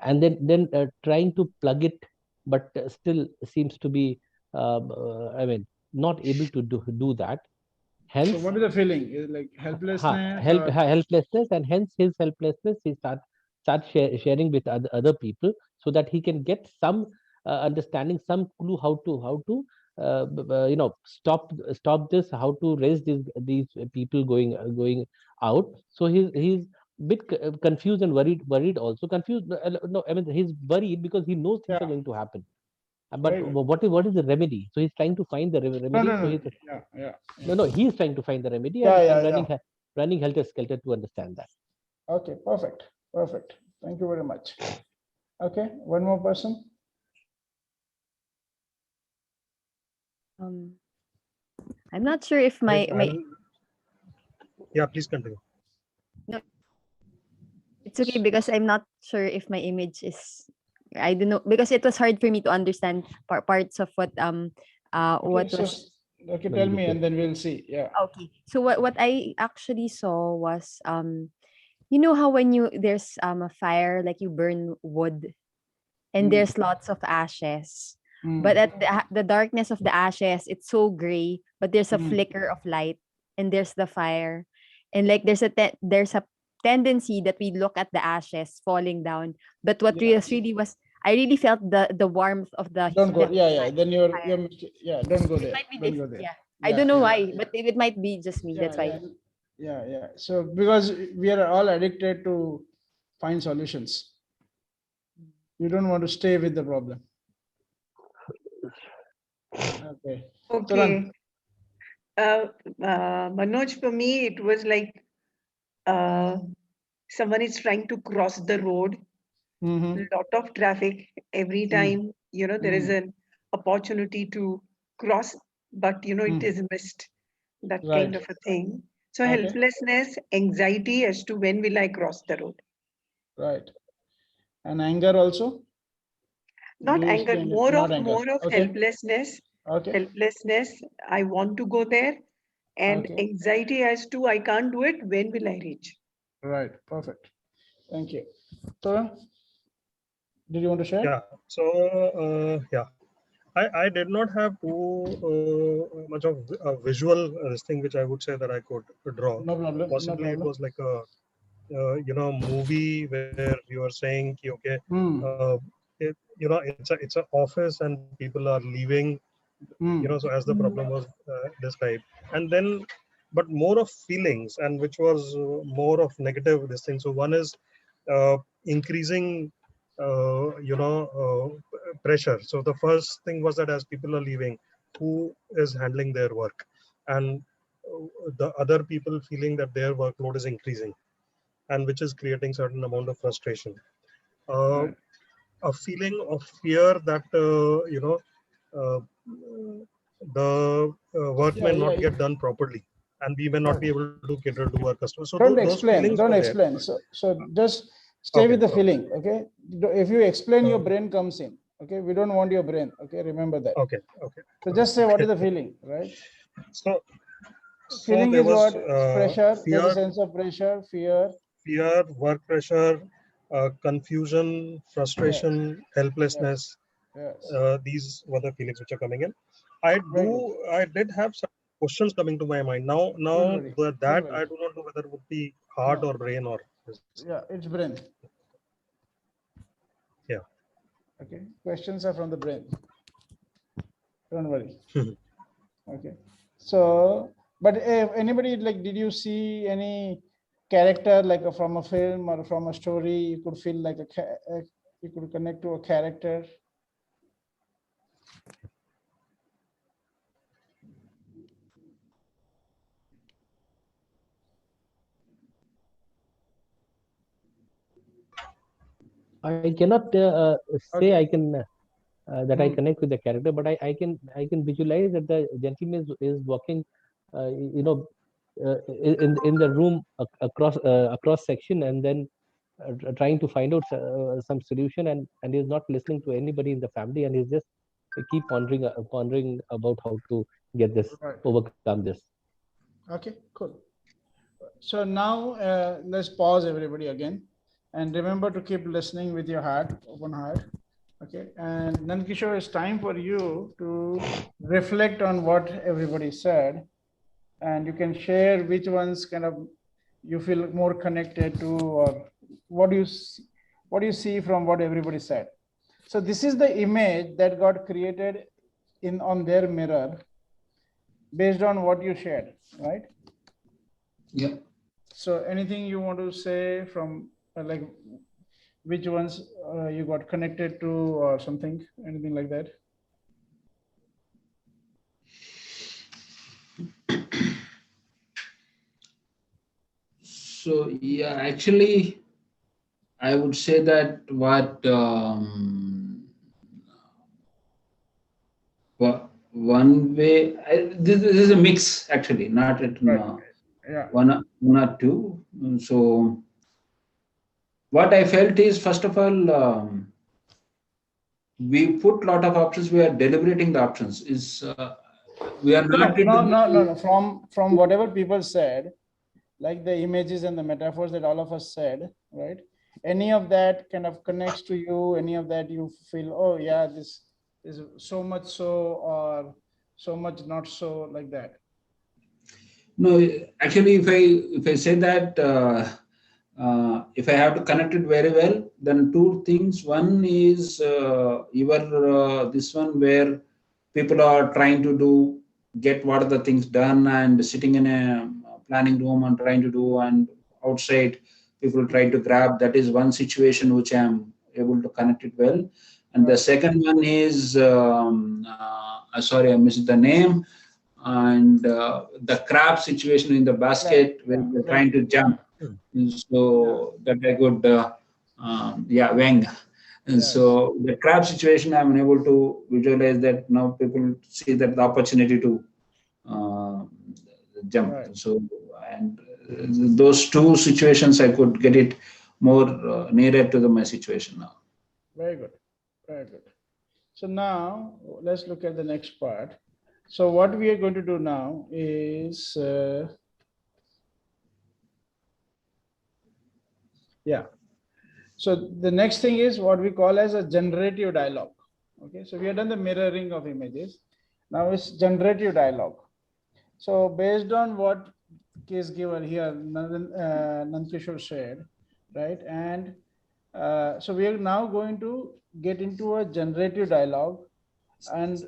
and then trying to plug it, but still seems to be not able to do that. Hence, so what is the feeling? Is it like helplessness? Helplessness, and hence his helplessness he start sharing with other people, so that he can get some understanding, some clue how to stop this, how to raise these people going out. So he's bit confused and worried also. Confused, no, I mean, he's worried because he knows things are going to happen. But what is the remedy? So he's trying to find the remedy. No, he's trying to find the remedy and running helter-skelter to understand that. Okay, perfect. Thank you very much. Okay, one more person. I'm not sure if my yeah, please continue. No, it's okay because I'm not sure if my image is, I don't know, because it was hard for me to understand parts of what what was. Okay, tell me and then we'll see. Yeah. Okay. So what I actually saw was you know how when there's a fire, like you burn wood and there's lots of ashes. But at the darkness of the ashes, it's so gray, but there's a flicker of light and there's the fire. And like there's a tendency that we look at the ashes falling down. But what really was, I really felt the warmth of the Don't go. heat. Yeah. Then you're don't go there. Don't go there. Yeah. I don't know why, but it might be just me. That's why. Yeah. So because we are all addicted to find solutions. You don't want to stay with the problem. Okay. Okay. Manoj, for me, it was like someone is trying to cross the road. Lot of traffic every time, there is an opportunity to cross, but it is missed, that kind of a thing. So helplessness, anxiety as to when will I cross the road. Right. And anger also? Not anger, more of helplessness. Okay. Helplessness, I want to go there, and anxiety as to I can't do it, when will I reach? Right, perfect. Thank you. Toran, did you want to share? Yeah, so I did not have too much of a visual thing which I would say that I could draw. No problem. Possibly it was like a movie where you are saying okay, it's an office and people are leaving, so as the problem was described, and then but more of feelings, and which was more of negative this thing. So one is increasing pressure. So the first thing was that as people are leaving, who is handling their work, and the other people feeling that their workload is increasing, and which is creating certain amount of frustration. A feeling of fear that the work may not get done properly, and we may not be able to cater to our customers. So don't those explain. feelings Don't were explain. there. So just stay with the feeling. Okay. If you explain, your brain comes in. Okay. We don't want your brain. Okay. Remember that. Okay. So just say what is the feeling, right? So feeling there is was what? Pressure. fear, There's a sense of pressure, fear, work pressure, confusion, frustration, helplessness. These were the feelings which are coming in. I did have some questions coming to my mind. Now that I do not know whether it would be heart or brain or. Yeah, it's brain. Yeah. Okay. Questions are from the brain. Don't worry. Okay. So, but if anybody, like, did you see any character like from a film or from a story? You could feel like you could connect to a character. I cannot say I can that I connect with the character, but I can visualize that the gentleman is walking, in the room across section, and then trying to find out some solution, and is not listening to anybody in the family, and is just keep pondering about how to get this, overcome this. Okay, cool. So now let's pause everybody again, and remember to keep listening with your heart, open heart. Okay, and Nandkishore, it's time for you to reflect on what everybody said, and you can share which ones kind of you feel more connected to, or what do you see from what everybody said. So this is the image that got created on their mirror based on what you shared, right? Yeah. So anything you want to say from like which ones you got connected to or something, anything like that? So yeah, actually, I would say that one way, this is a mix actually, not at Yeah. one or two. So what I felt is, first of all, we put a lot of options. We are deliberating the options. We are not no. From whatever people said, like the images and the metaphors that all of us said, right? Any of that kind of connects to you? Any of that you feel, oh yeah, this is so much so, or so much not so, like that? No, actually, if I say that, if I have to connect it very well, then two things. One is this one where people are trying to get what are the things done and sitting in a planning room and trying to do, and outside people try to grab. That is one situation which I am able to connect it well. And the second one is, sorry, I missed the name. And the crab situation in the basket where they're trying to jump. So that I could, Wang. And so the crab situation, I'm able to visualize that now people see that the opportunity to jump. Right. So, and those two situations, I could get it more nearer to my situation now. Very good. Very good. So now let's look at the next part. So what we are going to do now is, So the next thing is what we call as a generative dialogue. Okay, so we have done the mirroring of images. Now it's generative dialogue. So based on what case giver here, Nankishore shared, right? And so we are now going to get into a generative dialogue and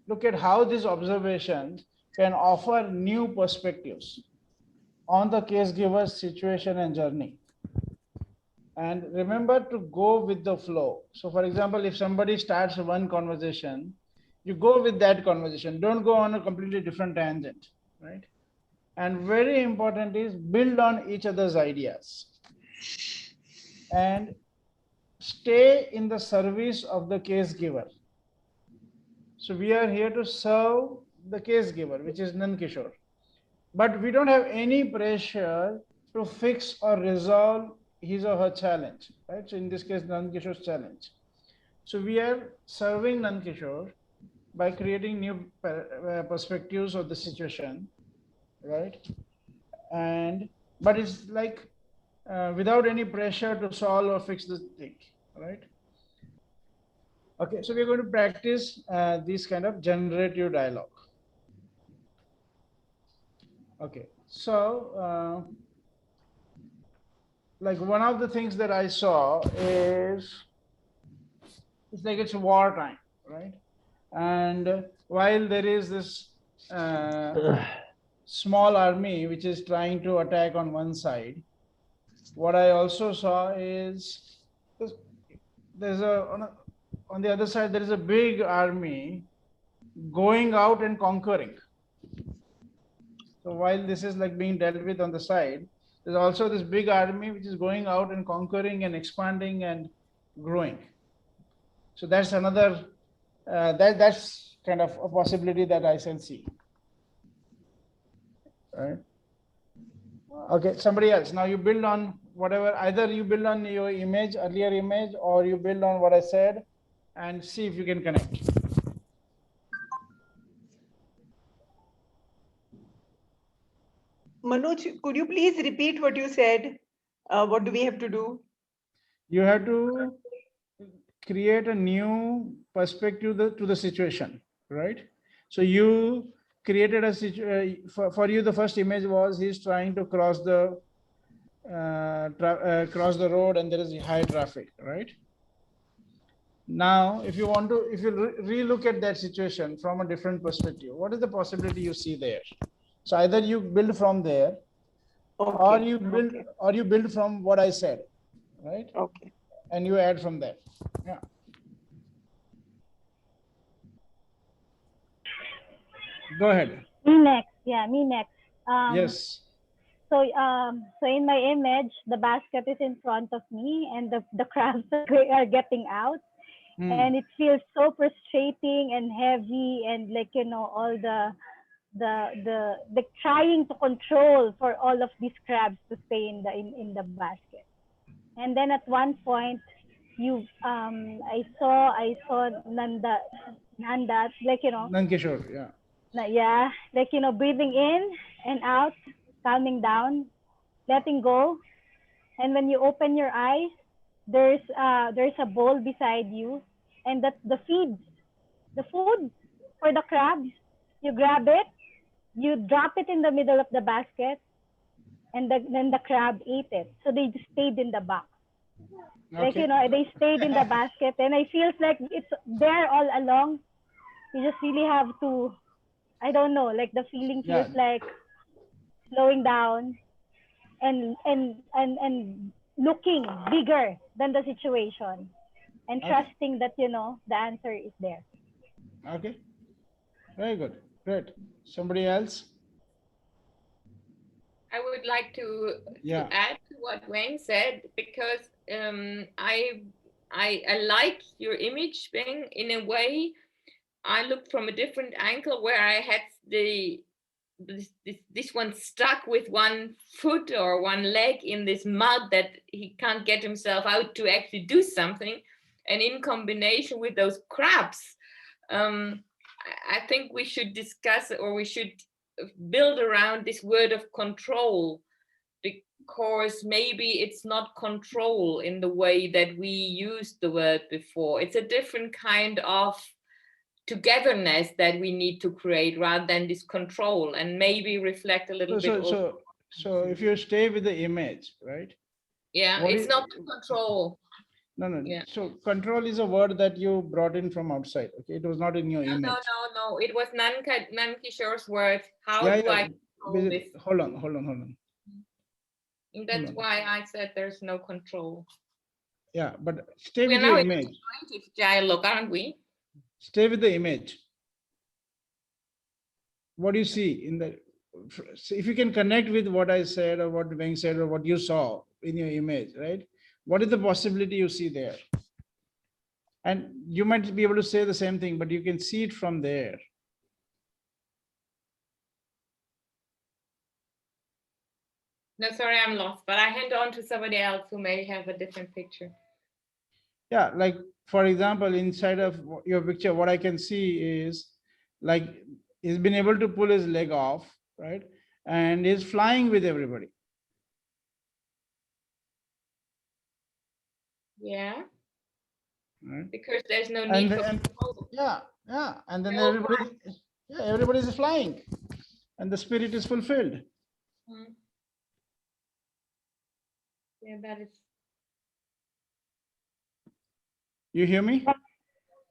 look at how these observations can offer new perspectives on the case giver's situation and journey. And remember to go with the flow. So for example, if somebody starts one conversation, you go with that conversation. Don't go on a completely different tangent, right? And very important is build on each other's ideas and stay in the service of the case giver. So we are here to serve the case giver, which is Nankishore. But we don't have any pressure to fix or resolve his or her challenge, right? So in this case, Nankishore's challenge. So we are serving Nankishore by creating new perspectives of the situation, right? But it's like without any pressure to solve or fix the thing, right? Okay, so we're going to practice this kind of generative dialogue. Okay, so like one of the things that I saw is it's like it's wartime, right? And while there is this small army which is trying to attack on one side, what I also saw is there's on the other side, there is a big army going out and conquering. So while this is like being dealt with on the side, there's also this big army which is going out and conquering and expanding and growing. So that's another, that's kind of a possibility that I can see. Right? Okay, somebody else. Now you build on whatever, either you build on your image, earlier image, or you build on what I said and see if you can connect. Manoj, could you please repeat what you said? What do we have to do? You have to create a new perspective to the situation, right? So you created a situation, for you the first image was he's trying to cross the road and there is high traffic, right? Now, if you want to, if you re-look at that situation from a different perspective, what is the possibility you see there? So either you build from there, or you build from what I said, right? Okay. And you add from there. Yeah. Go ahead. Me next. Yeah, me next. Yes. So in my image, the basket is in front of me, and the crabs are getting out, and it feels so frustrating and heavy, and like all the trying to control for all of these crabs to stay in the basket. And then at one point, I saw Nanda, like Nankishore, yeah. Yeah, like breathing in and out, calming down, letting go. And when you open your eyes, there's a bowl beside you, and that's the food for the crabs. You grab it, you drop it in the middle of the basket, and then the crab ate it. So they just stayed in the box. Okay. Like they stayed in the basket, and I feels like it's there all along. You just really have to, I don't know, like the feeling feels like slowing down and looking bigger than the situation, and trusting that the answer is there. Okay. Very good. Great. Somebody else? I would like to add to what Wang said, because I like your image, Wang. In a way, I looked from a different angle where I had this one stuck with one foot or one leg in this mud that he can't get himself out to actually do something. And in combination with those crabs, I think we should discuss, or we should build around this word of control, because maybe it's not control in the way that we used the word before. It's a different kind of togetherness that we need to create rather than this control, and maybe reflect a little bit. So if you stay with the image, right? Yeah, it's not control. No. Yeah. So control is a word that you brought in from outside. Okay, it was not in your image. No. It was Nankishore's word. How do I control this? Hold on. And that's why I said there's no control. Yeah, but stay with your image. We're now in dialogue, aren't we? Stay with the image. What do you see in the? If you can connect with what I said, or what Wang said, or what you saw in your image, right? What is the possibility you see there? And you might be able to say the same thing, but you can see it from there. No, sorry, I'm lost, but I hand on to somebody else who may have a different picture. Yeah, like for example, inside of your picture, what I can see is like he's been able to pull his leg off, right? And he's flying with everybody. Yeah. Right. Because there's no need for control. Yeah. And then everybody is flying, and the spirit is fulfilled. Yeah, that is. You hear me?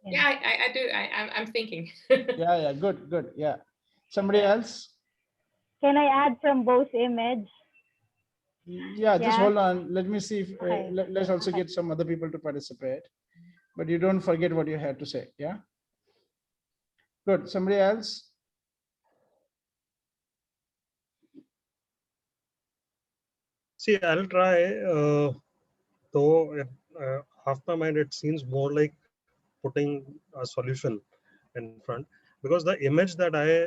Yeah, I do. I'm thinking. Yeah, good. Yeah. Somebody else? Can I add from both image? Yeah, just hold on. Let me see if let's also get some other people to participate. But you don't forget what you had to say. Yeah. Good. Somebody else? See, I'll try. Though half my mind, it seems more like putting a solution in front, because the image that I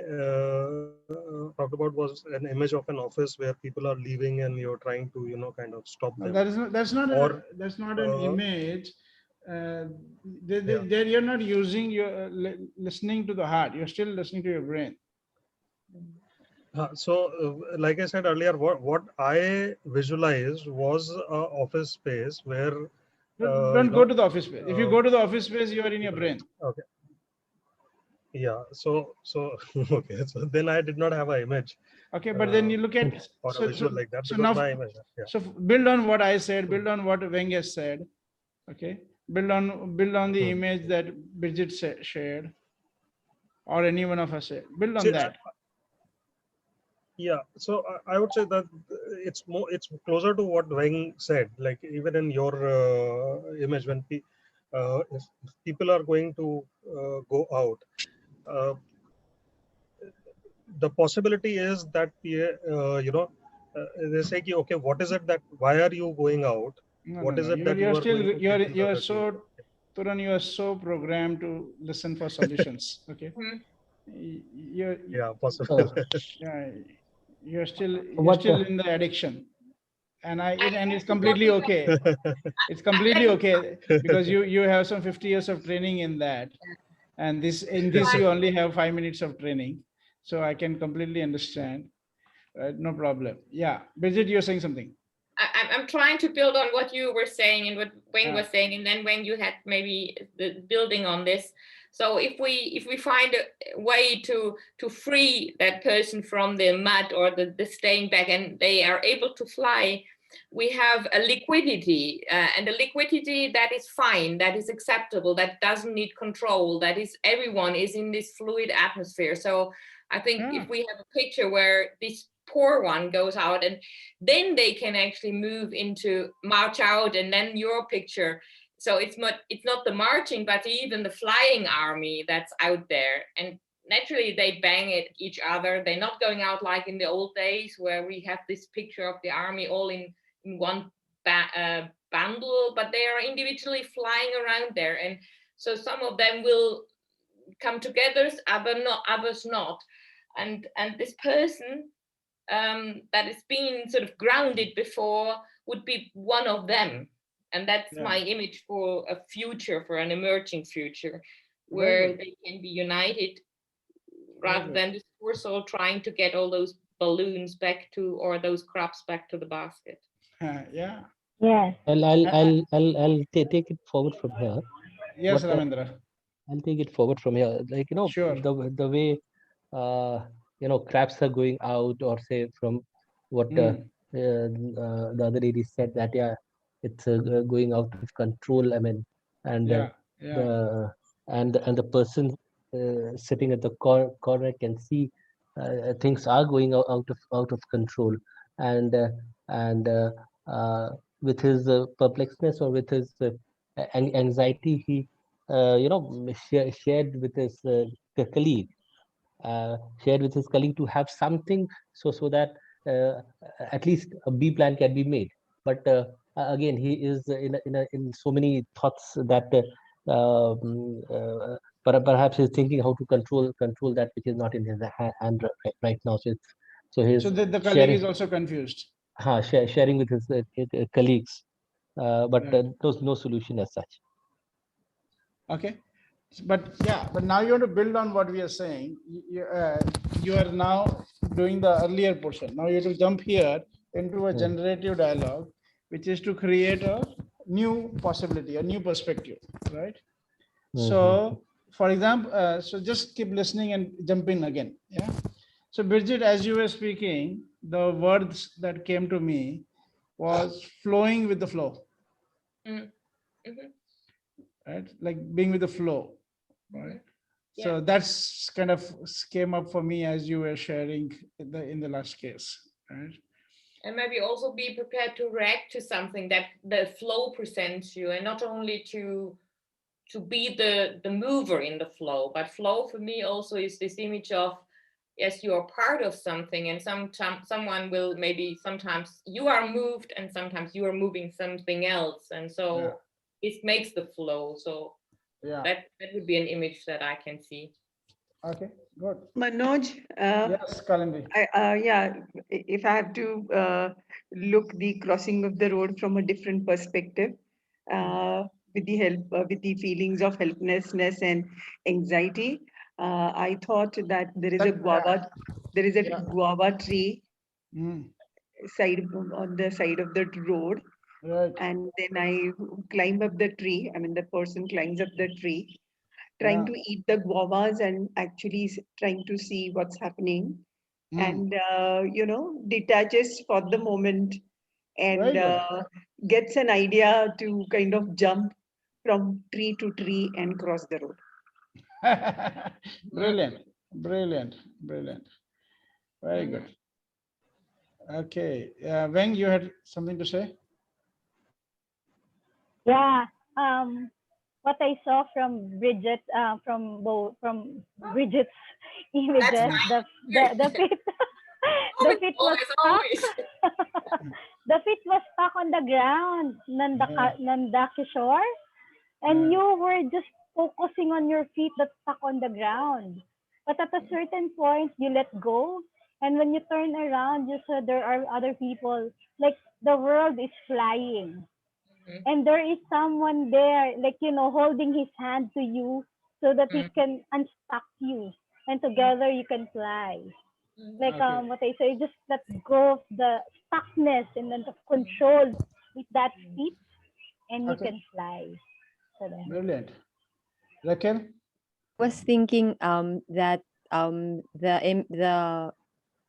talked about was an image of an office where people are leaving and you're trying to kind of stop them. That's not an image. There you're not using your listening to the heart. You're still listening to your brain. So, like I said earlier, what I visualized was an office space where. Don't go to the office space. If you go to the office space, you are in your brain. Okay. Yeah. So okay. So then I did not have an image. Okay, but then you look at or a visual like that. So now, my image, so build on what I said. Build on what Weng has said. Okay. Build on the image that Bridget shared, or any one of us said. Build on that. Yeah, so I would say that it's closer to what Wang said. Like even in your image, when if people are going to go out, the possibility is that they say, okay, what is it that why are you going out? What is it that you You're are still going to bring to the you're other team? so Turan, you are so programmed to listen for solutions. Okay. Yeah, possible. Yeah, you're still What in the addiction, and it's completely okay. It's completely okay because you have some 50 years of training in that, and in this you only have 5 minutes of training, so I can completely understand. Right, no problem. Yeah, Bridget, you're saying something. I'm trying to build on what you were saying and what Wayne was saying, and then when you had maybe the building on this. So if we find a way to free that person from the mud or the staying back, and they are able to fly, we have a liquidity, and a liquidity that is fine, that is acceptable, that doesn't need control, that is everyone is in this fluid atmosphere. So I think if we have a picture where this poor one goes out, and then they can actually move into march out, and then your picture. So it's not the marching, but even the flying army that's out there, and naturally they bang at each other. They're not going out like in the old days where we have this picture of the army all in one bundle, but they are individually flying around there, and so some of them will come together, others not, and this person that is being sort of grounded before would be one of them. And that's my image for a future, for an emerging future, where they can be united rather than this poor soul trying to get all those balloons back to, or those crabs back to the basket. Yeah. Yes. I'll take it forward from here. Yes, Ramendra. I'll take it forward from here. Like, sure. the way crabs are going out, or say from what the other lady said, that it's going out of control. I mean, and the person sitting at the corner can see things are going out of control, and with his perplexedness, or with his anxiety, he shared with his colleague. Shared with his colleague to have something, so that at least a B plan can be made. But again, he is in so many thoughts that perhaps he's thinking how to control that which is not in his hand right now. So the colleague is also confused. Sharing with his colleagues, but there's no solution as such. Okay. But now you want to build on what we are saying. You are now doing the earlier portion. Now you have to jump here into a generative dialogue, which is to create a new possibility, a new perspective, right? So, for example, so just keep listening and jump in again. Yeah. So, Bridget, as you were speaking, the words that came to me was flowing with the flow. Right, like being with the flow, right? So that's kind of came up for me as you were sharing in the last case, right? And maybe also be prepared to react to something that the flow presents you, and not only to be the mover in the flow, but flow for me also is this image of, yes, you are part of something, and someone will sometimes you are moved, and sometimes you are moving something else, and so it makes the flow. So that would be an image that I can see. Okay, good. Manoj, yes, Kalindi. If I have to look the crossing of the road from a different perspective, with the help, with the feelings of helplessness and anxiety, I thought that there is a guava tree on the side of the road, and then I climb up the tree. I mean, the person climbs up the tree, trying to eat the guavas and actually trying to see what's happening, and detaches for the moment, and gets an idea to kind of jump from tree to tree and cross the road. Brilliant. Very good. Okay. Weng, you had something to say? Yeah. What I saw from Bridget's images, the feet the feet was stuck. The feet was stuck on the ground, Nanda Kishore, and you were just focusing on your feet that's stuck on the ground. But at a certain point, you let go, and when you turn around, you saw there are other people. Like the world is flying, and there is someone there, like holding his hand to you so that he can unstuck you, and together you can fly. Like what I say, just let go of the stuckness and then the control with that feet, and you can fly. So Brilliant. Raquel? Was thinking that the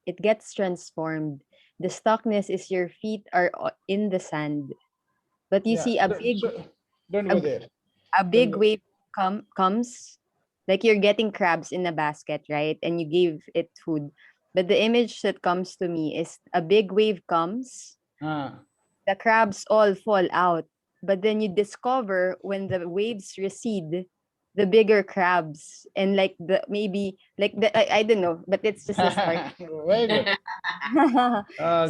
it gets transformed. The stuckness is your feet are in the sand, but you see don't go there. A big wave comes, like you're getting crabs in a basket, right? And you give it food. But the image that comes to me is a big wave comes, the crabs all fall out. But then you discover when the waves recede, the bigger crabs and like I don't know, but it's just a start. Very good.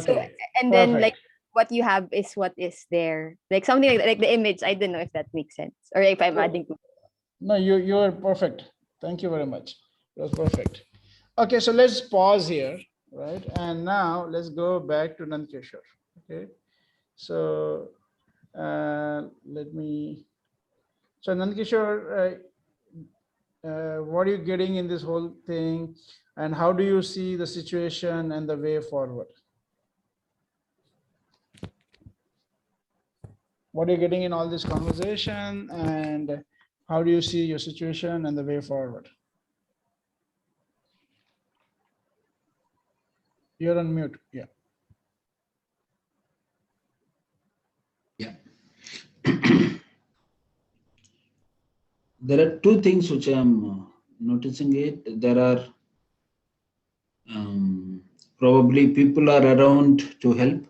So, and then like what you have is what is there, like something like the image. I don't know if that makes sense or if I'm adding to. No, you are perfect. Thank you very much. It was perfect. Okay, so let's pause here, right? And now let's go back to Nankeshwar. Okay, so let me. So Nankeshwar, what are you getting in this whole thing, and how do you see the situation and the way forward? What are you getting in all this conversation, and how do you see your situation and the way forward? You're on mute. Yeah. Yeah. There are two things which I'm noticing it. There are probably people are around to help.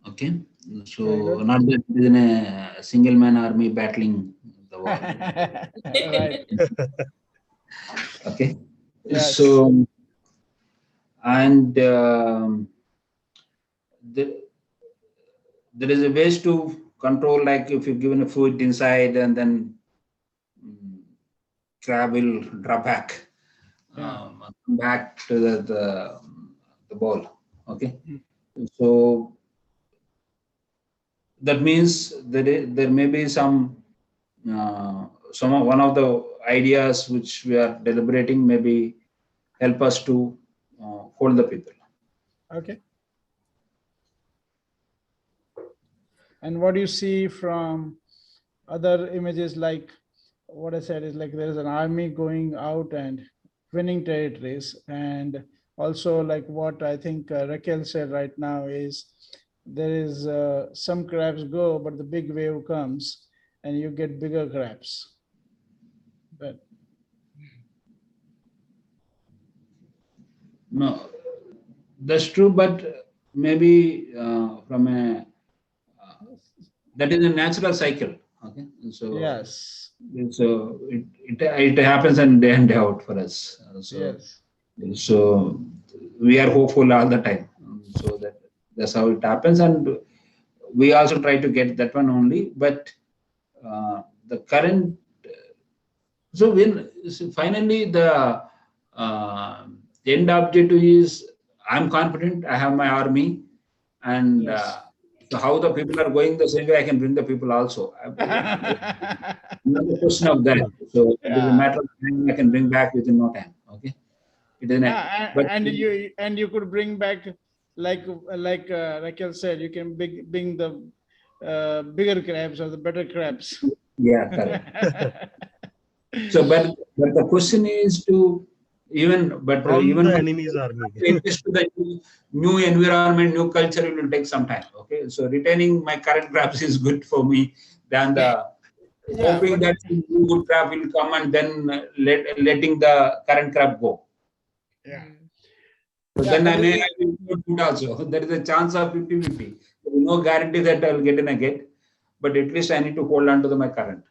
Okay. So not that it is in a single man army battling the war. Right. Okay. Yes. So, and there is a ways to control, like if you're given a food inside and then crab will drop back, back to the ball. Okay. So that means there may be some one of the ideas which we are deliberating maybe help us to hold the people. Okay. And what do you see from other images, like what I said is like there is an army going out and winning territories, and also like what I think Raquel said right now is there is some crabs go, but the big wave comes and you get bigger crabs. But no, that's true, but maybe from a that is a natural cycle. Okay, so yes, so it happens and day in day out for us. So we are hopeful all the time. So that's how it happens, and we also try to get that one only. But the current, so finally the end objective is I'm confident I have my army, and so how the people are going the same way I can bring the people also. Another question of that. So it is a matter of time I can bring back within no time. Okay. It is and you could bring back like Raquel said, you can bring the bigger crabs or the better crabs. Yeah, correct. So, but the question is to even the enemy's army. Adjust to the new environment, new culture, it will take some time. Okay, so retaining my current crabs is good for me than the hoping that good crab will come and then letting the current crab go. Yeah. So then I may have input good also. There is a chance of 50-50. There is no guarantee that I will get in again, but at least I need to hold on to my current.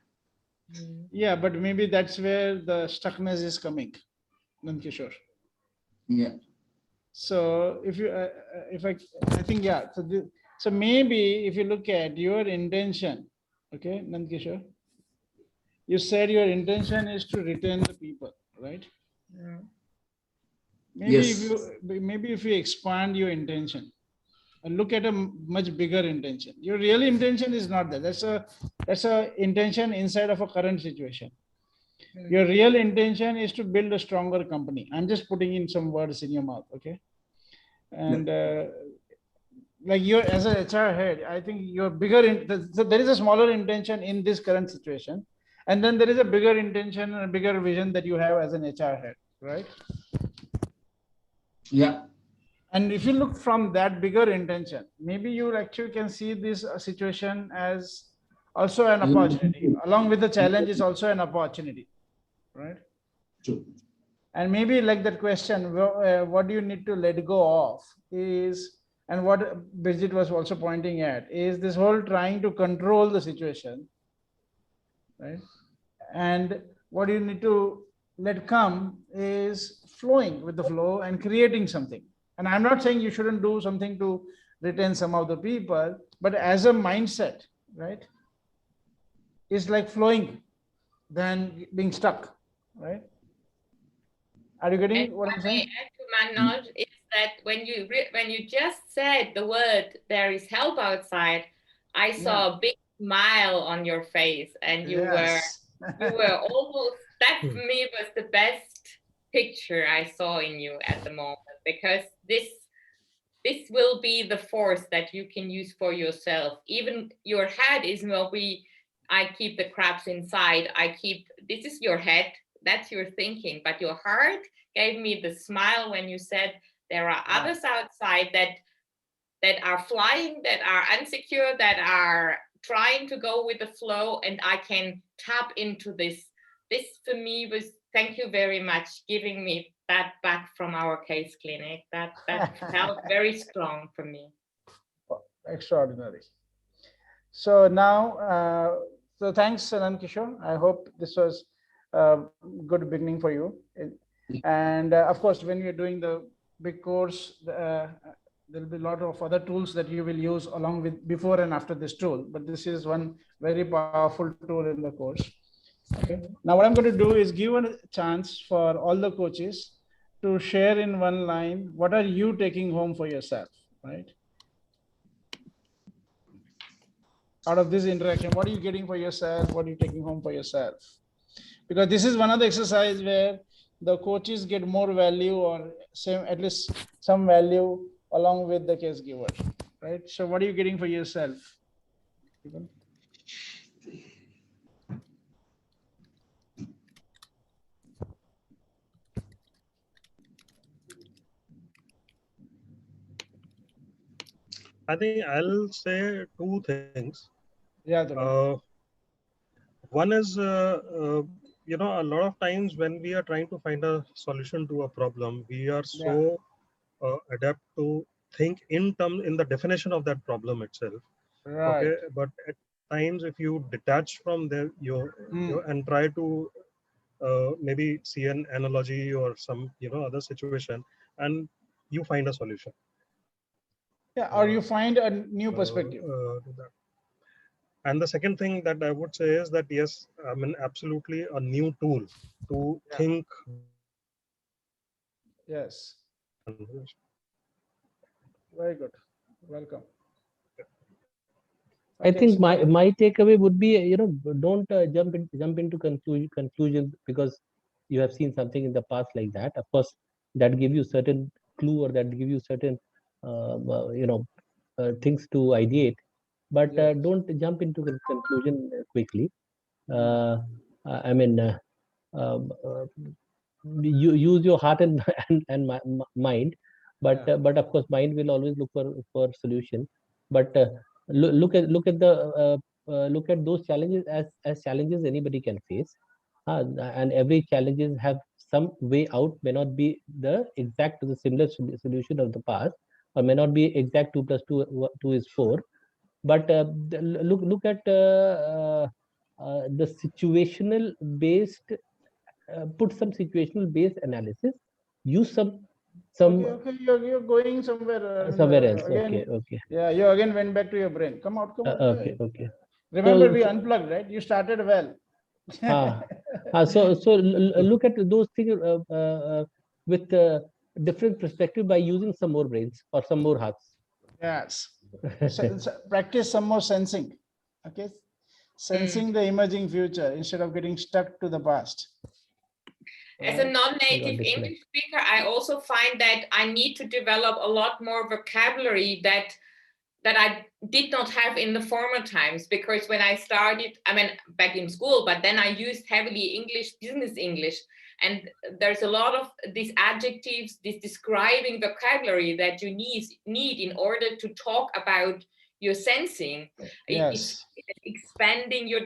Yeah, but maybe that's where the stuckness is coming, Nandkishore. Yeah. So if you, I think, yeah. So maybe if you look at your intention, okay, Nandkishore, you said your intention is to retain the people, right? Maybe Yes. maybe if you expand your intention and look at a much bigger intention. Your real intention is not that. That's a intention inside of a current situation. Your real intention is to build a stronger company. I'm just putting in some words in your mouth, okay? And like you're as a HR head, I think you're bigger so there is a smaller intention in this current situation, and then there is a bigger intention and a bigger vision that you have as an HR head, right? Yeah. And if you look from that bigger intention, maybe you actually can see this situation as also an opportunity. Along with the challenge is also an opportunity, right? True. And maybe like that question, what do you need to let go of is, and what Bridget was also pointing at, is this whole trying to control the situation, right? And what you need to let come is flowing with the flow and creating something. And I'm not saying you shouldn't do something to retain some of the people, but as a mindset, right? It's like flowing than being stuck, right? Are you getting what I'm saying? Add to my knowledge is that when you just said the word "there is help outside," I saw a big smile on your face, and you were almost. That for me was the best picture I saw in you at the moment, because this will be the force that you can use for yourself. Even your head is I keep the crabs inside. This is your head. That's your thinking, but your heart gave me the smile when you said there are others outside that are flying, that are insecure, that are trying to go with the flow, and I can tap into this. This for me was, thank you very much, giving me that back from our case clinic. That felt very strong for me. Extraordinary. So now, so thanks, Anand Kishore. I hope this was a good beginning for you. And of course, when you're doing the big course, there'll be a lot of other tools that you will use along with before and after this tool. But this is one very powerful tool in the course. Okay. Now, what I'm going to do is give a chance for all the coaches to share in one line, what are you taking home for yourself, right? Out of this interaction, what are you getting for yourself? What are you taking home for yourself? Because this is one of the exercises where the coaches get more value, or at least some value along with the case giver, right? So what are you getting for yourself? I think I'll say two things. Yeah. One is, a lot of times when we are trying to find a solution to a problem, we are so adept to think in the definition of that problem itself. Right. Okay, but at times if you detach from there, and try to maybe see an analogy or some other situation, and you find a solution. Yeah, or you find a new perspective. And the second thing that I would say is that yes, I mean absolutely a new tool to think. Yes. Very good. Welcome. I think my takeaway would be, don't jump into conclusions because you have seen something in the past like that. Of course, that give you certain clue, or that give you certain things to ideate, but don't jump into the conclusion quickly. I mean, you use your heart and mind, but of course, mind will always look for solution. But look at those challenges as challenges anybody can face, and every challenges have some way out may not be the exact to the similar solution of the past, or may not be exact 2 plus 2 is 4. But look at the situational based, put some situational based analysis, use some Okay, you're going somewhere. somewhere else. Again, Okay. Yeah, you again went back to your brain. Come out. Okay. Remember, So, we unplugged, right? You started well. so look at those things with different perspective by using some more brains or some more hearts. Yes. Practice some more sensing. Okay. Sensing the emerging future instead of getting stuck to the past. As a non-native English speaker, I also find that I need to develop a lot more vocabulary that I did not have in the former times, because when I started, I mean, back in school, but then I used heavily English, business English. And there's a lot of these adjectives, this describing vocabulary that you need in order to talk about your sensing. Yes. It's expanding your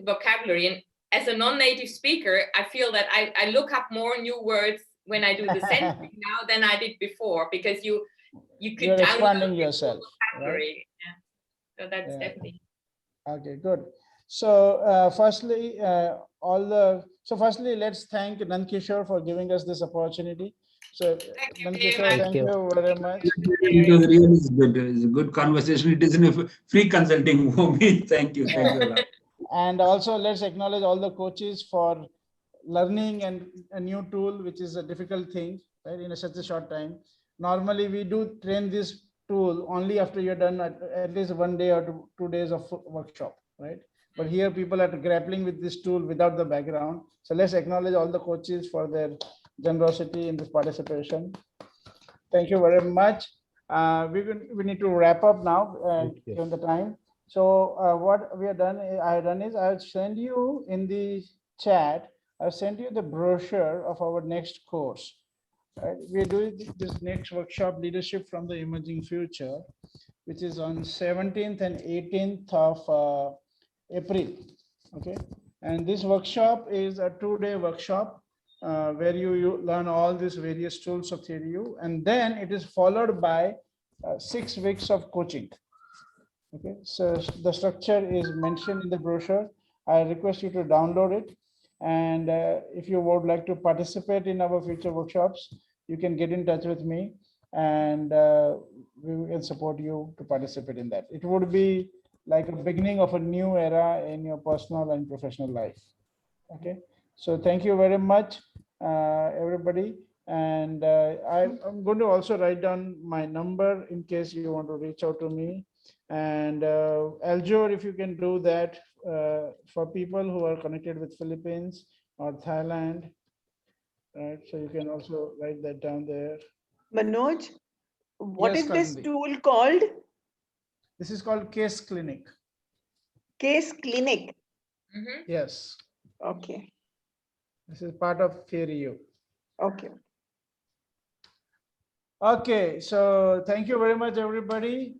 vocabulary. And as a non-native speaker, I feel that I look up more new words when I do the sensing now than I did before, because you're expanding yourself, right? Yeah. So that's definitely okay. Good. So firstly, let's thank Nankishore for giving us this opportunity. So Nankishore, thank you very much. It was really good. It's a good conversation. It isn't a free consulting for me. Thank you a lot. And also let's acknowledge all the coaches for learning and a new tool, which is a difficult thing, right, in such a short time. Normally we do train this tool only after you're done at least 1 day or 2 days of workshop, right? But here people are grappling with this tool without the background. So let's acknowledge all the coaches for their generosity in this participation. Thank you very much. We need to wrap up now given the time. So what we have done, I'll send you in the chat, I'll send you the brochure of our next course. Right? We're doing this next workshop, Leadership from the Emerging Future, which is on 17th and 18th of April. Okay. And this workshop is a 2-day workshop where you learn all these various tools of theory, and then it is followed by 6 weeks of coaching. Okay, so the structure is mentioned in the brochure. I request you to download it. And if you would like to participate in our future workshops, you can get in touch with me, and we will support you to participate in that. It would be like a beginning of a new era in your personal and professional life. Okay, so thank you very much, everybody. And I'm going to also write down my number in case you want to reach out to me. And Aljor, if you can do that for people who are connected with Philippines or Thailand, right? So you can also write that down there. Manoj, what Yes, is this tool called? This is called Case Clinic. Case Clinic. Yes. Okay. This is part of Theory. Okay. Okay, so thank you very much, everybody.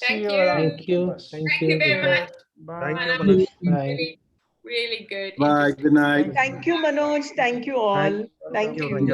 Thank you. Thank you. Thank you very much. Bye. Thank you, Manoj. Really, really good. Bye. Good night. Thank you, Manoj. Thank you all. Thank you. And